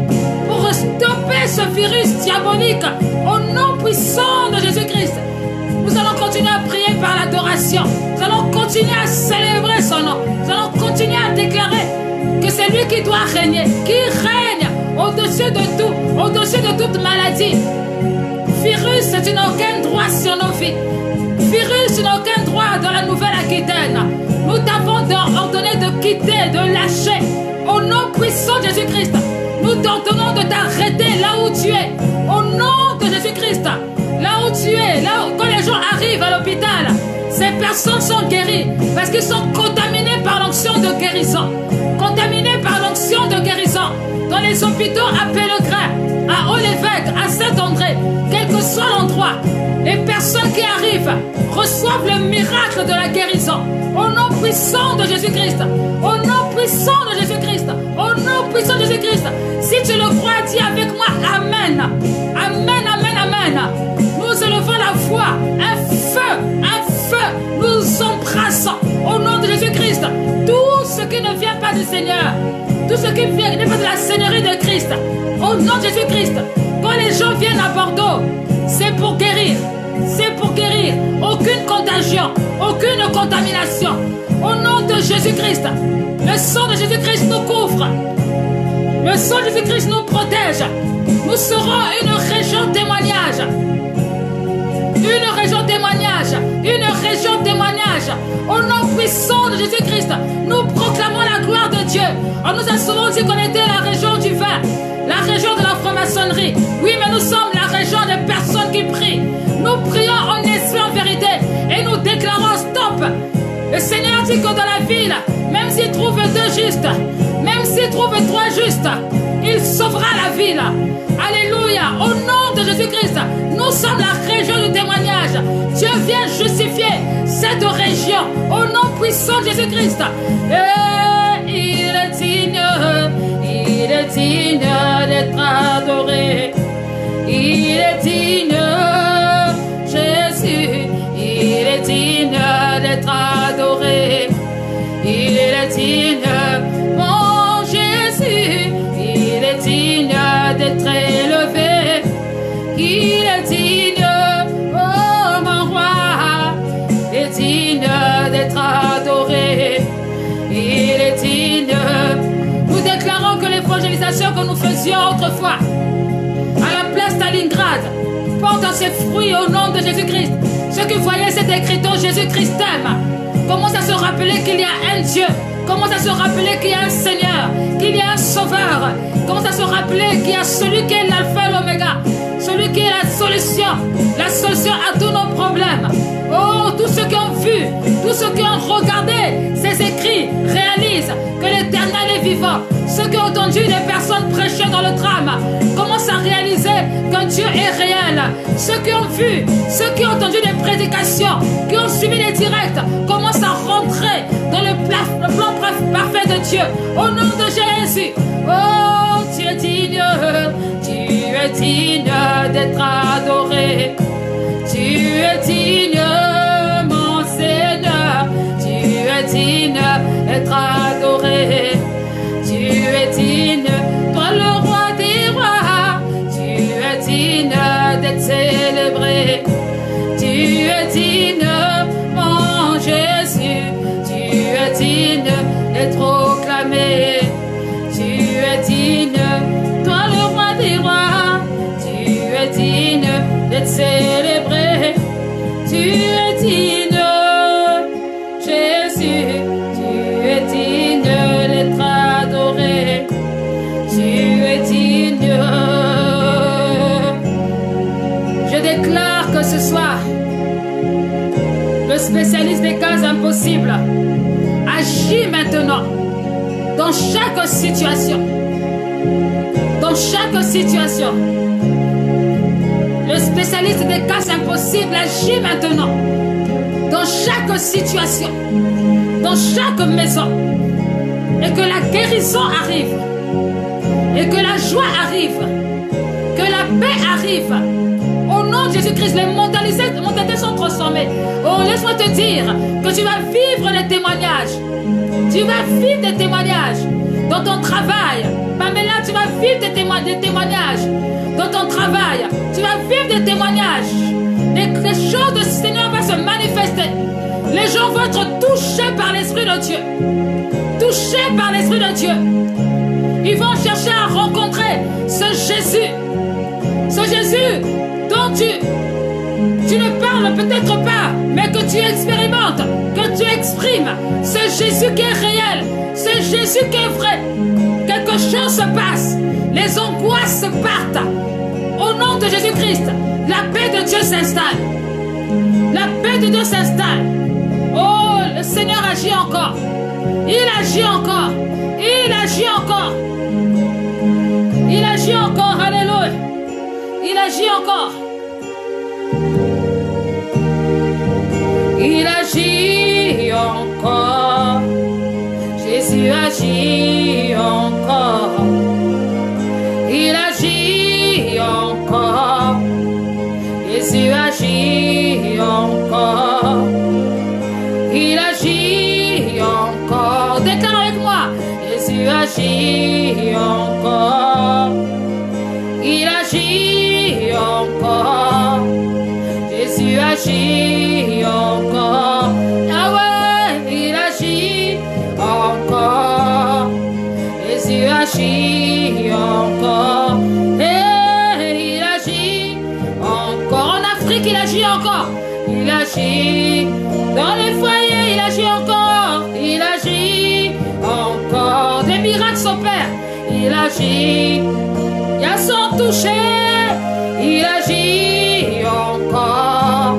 pour stopper ce virus diabolique au nom puissant de Jésus-Christ. Nous allons continuer à prier par l'adoration. Nous allons continuer à célébrer son nom. Nous allons continuer à déclarer que c'est lui qui doit régner, qui règne au-dessus de tout, au-dessus de toute maladie. Virus, tu n'as aucun droit sur nos vies. Virus, tu n'as aucun droit dans la Nouvelle-Aquitaine. Nous t'avons ordonné de quitter, de lâcher. Au nom puissant de Jésus-Christ, nous t'ordonnons de t'arrêter là où tu es. Au nom de Jésus-Christ, là où tu es, là où, quand les gens arrivent à l'hôpital, ces personnes sont guéries parce qu'ils sont contaminés par l'onction de guérison. Contaminés par l'onction de guérison. Dans les hôpitaux à Pellegrin, à Haut-l'Évêque, à Saint-André, quel que soit l'endroit, les personnes qui arrivent reçoivent le miracle de la guérison. Au nom puissant de Jésus-Christ. Au nom puissant de Jésus-Christ. Au nom puissant de Jésus-Christ. Si tu le crois, dis avec moi Amen. Amen, amen, amen. Nous élevons la voix. Un feu. Nous embrassons au nom de Jésus-Christ. Tout ce qui ne vient pas du Seigneur. Tout ce qui vient n'est pas de la Seigneurie de Christ. Au nom de Jésus-Christ. Quand les gens viennent à Bordeaux, c'est pour guérir. C'est pour guérir. Aucune contagion, aucune contamination. Au nom de Jésus-Christ. Le sang de Jésus-Christ nous couvre. Le sang de Jésus-Christ nous protège. Nous serons une région témoignage. Une région témoignage. Une région témoignage. Au nom puissant de Jésus-Christ, nous proclamons la gloire de Dieu. On nous a souvent dit qu'on était la région du vin, la région de la franc-maçonnerie. Oui, mais nous sommes la région des personnes qui prient. Nous prions en esprit, en vérité, et nous déclarons stop. Le Seigneur dit que dans la ville, même s'il trouve 2 justes, même s'il trouve 3 justes, il sauvera la ville. Alléluia. Au nom de Jésus-Christ, nous sommes la région du témoignage. Dieu vient justifier cette région au nom puissant de Jésus-Christ. Et il est digne d'être adoré. Il est digne, Jésus. Il est digne d'être adoré. Il est digne, mon Jésus. Il est digne d'être élevé. Il est digne, oh mon roi. Il est digne d'être adoré. Il est digne. Nous déclarons que l'évangélisation que nous faisions autrefois à la place Stalingrad porte ses fruits au nom de Jésus-Christ. Ceux qui voyaient cette écriture, Jésus-Christ t'aime, commencent à se rappeler qu'il y a un Dieu, commencent à se rappeler qu'il y a un Seigneur, qu'il y a un Sauveur, commencent à se rappeler qu'il y a celui qui est l'alpha et l'oméga, celui qui est la solution à tous nos problèmes. Oh, tous ceux qui ont vu, tous ceux qui ont regardé ces écrits réalisent que l'Éternel est vivant. Ceux qui ont entendu des personnes prêcher dans le drame commencent à réaliser qu'un Dieu est réel. Ceux qui ont vu, ceux qui ont entendu des prédications, qui ont suivi les directs, commencent à rentrer dans le plan parfait de Dieu. Au nom de Jésus. Oh, tu es digne d'être adoré. d'être adoré. Tu es digne, toi le roi des rois. Tu es digne d'être célébré. Tu es digne, mon Jésus. Tu es digne d'être proclamé. Tu es digne, toi le roi des rois. Tu es digne d'être célébré. Tu es digne, Jésus. Tu es digne d'être adoré. Tu es digne. Je déclare que ce soir, le spécialiste des cas impossibles agit maintenant dans chaque situation. Dans chaque situation. Le spécialiste des cas impossibles agit maintenant dans chaque situation, dans chaque maison. Et que la guérison arrive. Et que la joie arrive. Que la paix arrive. Au nom de Jésus-Christ, les mentalités sont transformées. Oh, laisse-moi te dire que tu vas vivre les témoignages. Tu vas vivre des témoignages dans ton travail. Pamela, tu vas vivre des témoignages dans ton travail. Tu vas vivre des témoignages. Les choses du Seigneur vont se manifester. Les gens vont être touchés par l'Esprit de Dieu. Touchés par l'Esprit de Dieu. Ils vont chercher à rencontrer ce Jésus. Ce Jésus dont tu ne parles peut-être pas, mais que tu expérimentes, que tu exprimes. Ce Jésus qui est réel, ce Jésus qui est vrai. Quelque chose se passe, les angoisses partent. Au nom de Jésus-Christ, la paix de Dieu s'installe. La paix de Dieu s'installe. Oh, le Seigneur agit encore. Il agit encore. Il agit encore. Il agit encore. Alléluia. Il agit encore. Il agit encore. Jésus agit encore. Il agit encore. Jésus agit encore. Il agit encore. Déclare avec moi. Jésus agit encore. Il agit encore. Jésus agit encore. Ah ouais, il agit encore. Jésus agit encore. Et il agit encore. En Afrique, il agit encore. Il agit dans les foyers, il agit encore. Il agit encore. Des miracles s'opèrent. Il agit. Il y a son toucher. Il agit encore.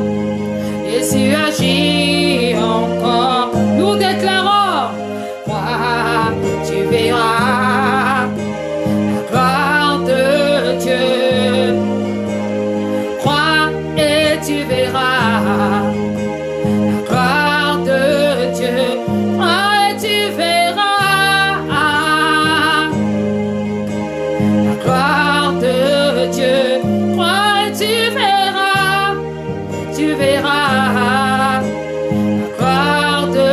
Jésus agit encore. Nous déclarons, crois, tu verras la gloire de Dieu. Crois et tu verras la gloire de Dieu. Crois et tu verras la gloire de Dieu. Crois et tu verras. Tu verras la gloire de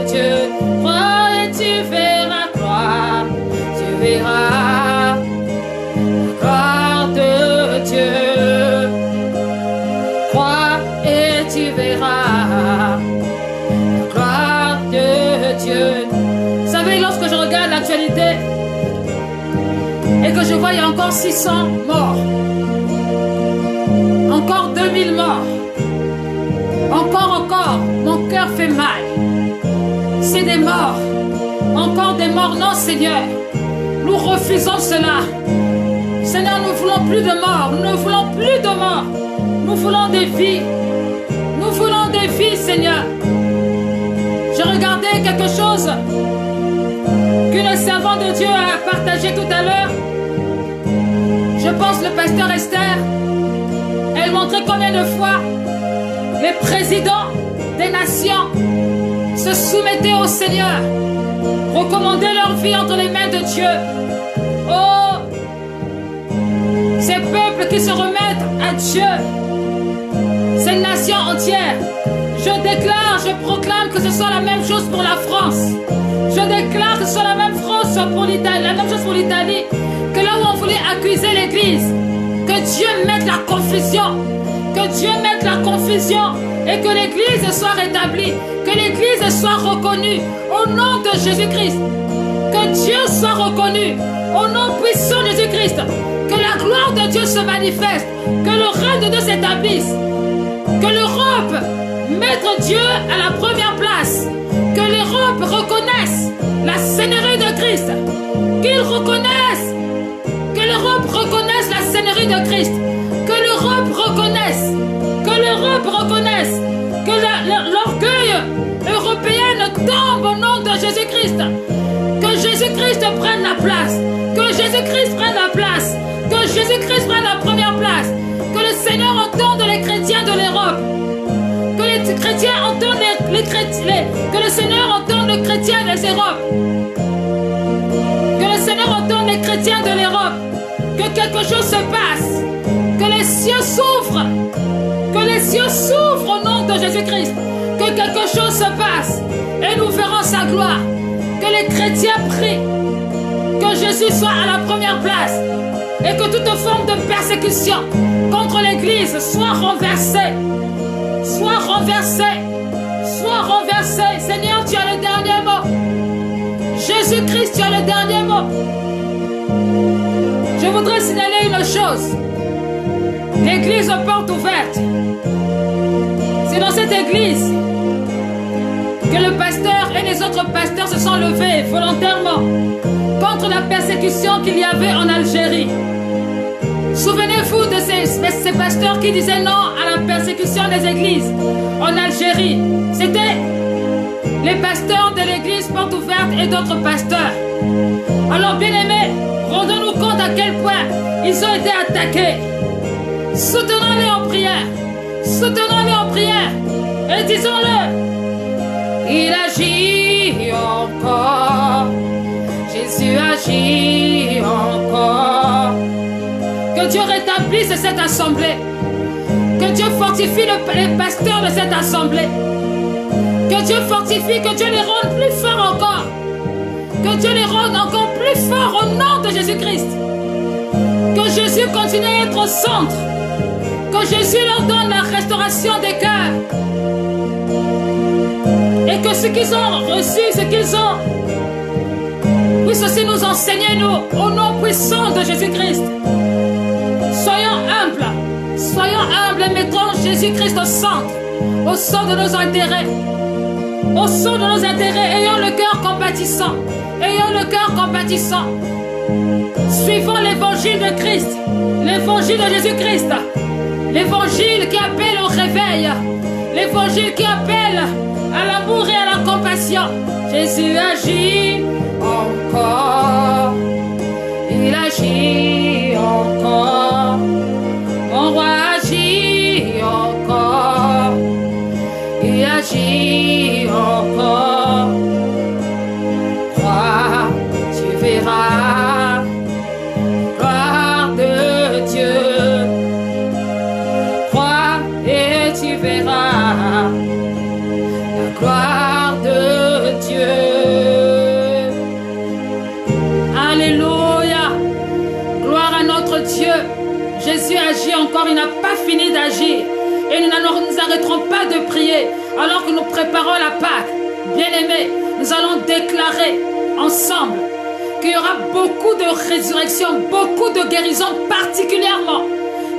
Dieu. Crois et tu verras, crois, tu verras la gloire de Dieu. Crois et tu verras la gloire de Dieu. Vous savez, lorsque je regarde l'actualité et que je vois il y a encore 600 morts, encore 2000 morts, encore, mon cœur fait mal. C'est des morts, encore des morts. Non, Seigneur, nous refusons cela. Seigneur, nous ne voulons plus de morts, nous ne voulons plus de morts. Nous voulons des vies, nous voulons des vies, Seigneur. Je regardais quelque chose qu'une servante de Dieu a partagé tout à l'heure. Je pense le pasteur Esther. Elle montrait combien de fois les présidents des nations se soumettaient au Seigneur, recommandaient leur vie entre les mains de Dieu. Oh, ces peuples qui se remettent à Dieu, ces nations nation entière. Je déclare, je proclame que ce soit la même chose pour la France. Je déclare que ce soit la même chose pour l'Italie, que là où on voulait accuser l'Église, que Dieu mette la confusion, et que l'Église soit rétablie, que l'Église soit reconnue au nom de Jésus-Christ. Que Dieu soit reconnu au nom puissant de Jésus-Christ. Que la gloire de Dieu se manifeste, que le règne de Dieu s'établisse, que l'Europe mette Dieu à la première place, que l'Europe reconnaisse la Seigneurie de Christ, que l'Europe reconnaisse la Seigneurie de Christ, que l'Europe reconnaisse, que l'orgueil européen tombe au nom de Jésus-Christ, que Jésus-Christ prenne la place, que Jésus-Christ prenne la place, que Jésus-Christ prenne la première place, que le Seigneur entende les chrétiens de l'Europe, que les chrétiens entendent que le Seigneur entende les chrétiens des Europes, que le Seigneur entende les chrétiens de l'Europe, que quelque chose se passe, que les cieux s'ouvrent au nom de Jésus-Christ, que quelque chose se passe et nous verrons sa gloire, que les chrétiens prient, que Jésus soit à la première place et que toute forme de persécution contre l'Église soit renversée. Seigneur, tu as le dernier mot. Jésus-Christ, tu as le dernier mot. Je voudrais signaler une chose. L'église aux portes ouvertes. C'est dans cette église que le pasteur et les autres pasteurs se sont levés volontairement contre la persécution qu'il y avait en Algérie. Souvenez-vous de ces pasteurs qui disaient non à la persécution des églises en Algérie. C'était les pasteurs de l'église porte ouverte et d'autres pasteurs. Alors bien aimés, rendons-nous compte à quel point ils ont été attaqués. Soutenons-les en prière. Et disons-le. Il agit encore. Jésus agit encore. Que Dieu rétablisse cette assemblée. Que Dieu fortifie les pasteurs de cette assemblée. Que Dieu fortifie, que Dieu les rende plus forts encore. Que Dieu les rende encore plus forts au nom de Jésus-Christ. Que Jésus continue à être au centre. Que Jésus leur donne la restauration des cœurs. Et que ce qu'ils ont reçu, ce qu'ils ont, puisse aussi nous enseigner, nous, au nom puissant de Jésus-Christ. Soyons humbles et mettons Jésus-Christ au centre de nos intérêts. Ayons le cœur compatissant. Suivons l'évangile de Christ, l'évangile de Jésus-Christ, l'évangile qui appelle au réveil, l'évangile qui appelle à l'amour et à la compassion. Jésus agit encore, il agit encore, mon roi agit encore, il agit encore. Crois, tu verras, gloire de Dieu. Crois et tu verras la gloire de Dieu. Alléluia, gloire à notre Dieu. Jésus agit encore, il n'a pas fini d'agir. Et nous ne nous arrêterons pas de prier alors que nous préparons la Pâque. Bien-aimés, nous allons déclarer ensemble qu'il y aura beaucoup de résurrection, beaucoup de guérison, particulièrement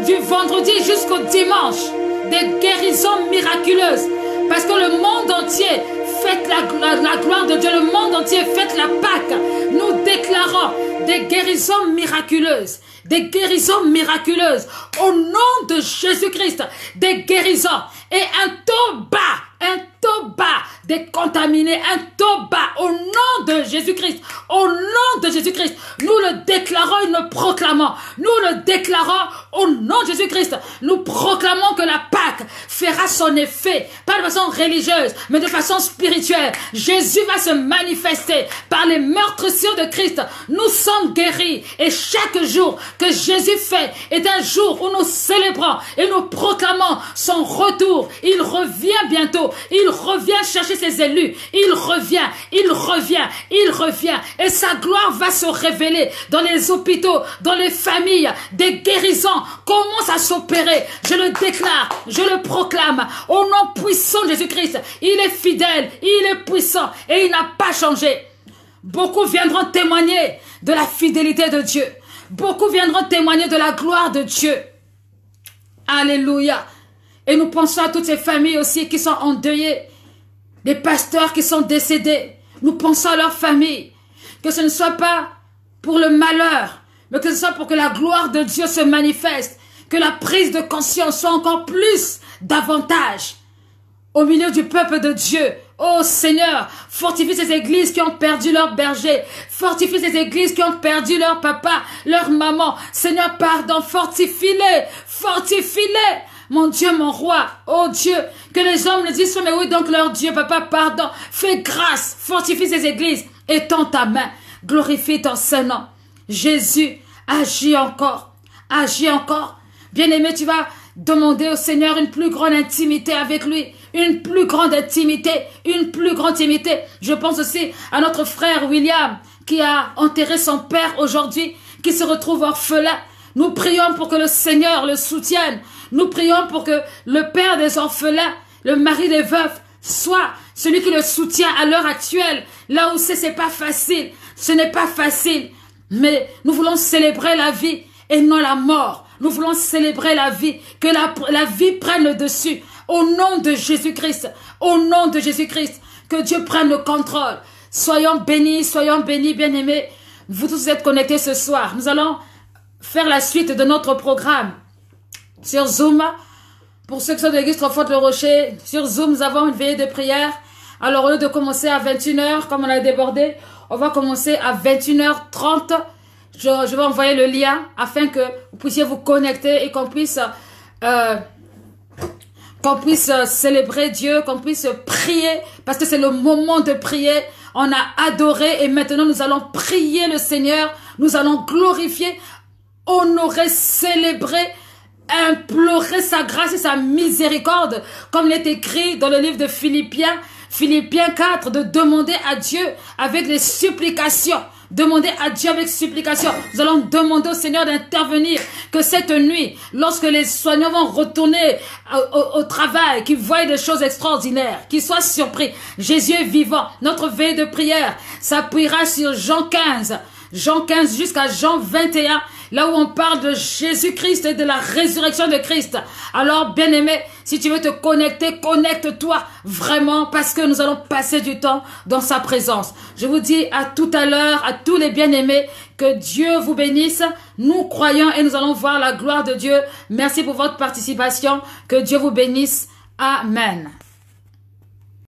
du vendredi jusqu'au dimanche, des guérisons miraculeuses. Parce que le monde entier fête la gloire de Dieu, le monde entier fête la Pâque. Nous déclarons des guérisons miraculeuses. Des guérisons miraculeuses au nom de Jésus-Christ, des guérisons et un toba des contaminés, un toba au nom de Jésus-Christ, au nom de Jésus-Christ. Nous le déclarons et le proclamons. Nous le déclarons au nom de Jésus-Christ. Nous proclamons que la Pâque fera son effet, pas de façon religieuse, mais de façon spirituelle. Jésus va se manifester par les meurtrissures de Christ. Nous sommes guéris. Et chaque jour que Jésus fait est un jour où nous célébrons et nous proclamons son retour. Il revient bientôt. Il revient chercher ses élus. Il revient, il revient, il revient. Et sa gloire va se révéler dans les hôpitaux, dans les familles. Des guérisons commencent à s'opérer. Je le déclare, je le proclame au nom puissant de Jésus-Christ. Il est fidèle, il est puissant et il n'a pas changé. Beaucoup viendront témoigner de la fidélité de Dieu. Beaucoup viendront témoigner de la gloire de Dieu. Alléluia. Et nous pensons à toutes ces familles aussi qui sont endeuillées. Des pasteurs qui sont décédés. Nous pensons à leurs familles. Que ce ne soit pas pour le malheur, mais que ce soit pour que la gloire de Dieu se manifeste. Que la prise de conscience soit encore plus, davantage au milieu du peuple de Dieu. Oh Seigneur, fortifie ces églises qui ont perdu leur berger. Fortifie ces églises qui ont perdu leur papa, leur maman. Seigneur, pardon, fortifie-les. Fortifie-les. Mon Dieu, mon roi, oh Dieu, que les hommes le disent, mais oui, donc leur Dieu, papa, pardon. Fais grâce, fortifie ces églises. Étends ta main, glorifie ton Saint-Nom. Jésus, agis encore, agis encore. Bien-aimé, tu vas demander au Seigneur une plus grande intimité avec lui. Une plus grande intimité, une plus grande intimité. Je pense aussi à notre frère William qui a enterré son père aujourd'hui, qui se retrouve orphelin. Nous prions pour que le Seigneur le soutienne. Nous prions pour que le père des orphelins, le mari des veufs, soit celui qui le soutient à l'heure actuelle. Là où c'est pas facile. Ce n'est pas facile. Mais nous voulons célébrer la vie et non la mort. Nous voulons célébrer la vie. Que la vie prenne le dessus. Au nom de Jésus-Christ, au nom de Jésus-Christ, que Dieu prenne le contrôle. Soyons bénis, bien-aimés. Vous tous êtes connectés ce soir. Nous allons faire la suite de notre programme sur Zoom. Pour ceux qui sont de l'église Trois-Fautes-le-Rocher, sur Zoom, nous avons une veillée de prière. Alors, au lieu de commencer à 21h, comme on a débordé, on va commencer à 21h30. Je vais envoyer le lien afin que vous puissiez vous connecter et qu'on puisse célébrer Dieu, qu'on puisse prier, parce que c'est le moment de prier. On a adoré et maintenant nous allons prier le Seigneur, nous allons glorifier, honorer, célébrer, implorer sa grâce et sa miséricorde, comme il est écrit dans le livre de Philippiens 4, de demander à Dieu avec les supplications. Demandez à Dieu avec supplication. Nous allons demander au Seigneur d'intervenir. Que cette nuit, lorsque les soignants vont retourner au travail, qu'ils voient des choses extraordinaires, qu'ils soient surpris. Jésus est vivant. Notre veille de prière s'appuiera sur Jean 15 jusqu'à Jean 21, là où on parle de Jésus-Christ et de la résurrection de Christ. Alors, bien-aimé, si tu veux te connecter, connecte-toi vraiment, parce que nous allons passer du temps dans sa présence. Je vous dis à tout à l'heure, à tous les bien-aimés, que Dieu vous bénisse. Nous croyons et nous allons voir la gloire de Dieu. Merci pour votre participation. Que Dieu vous bénisse. Amen.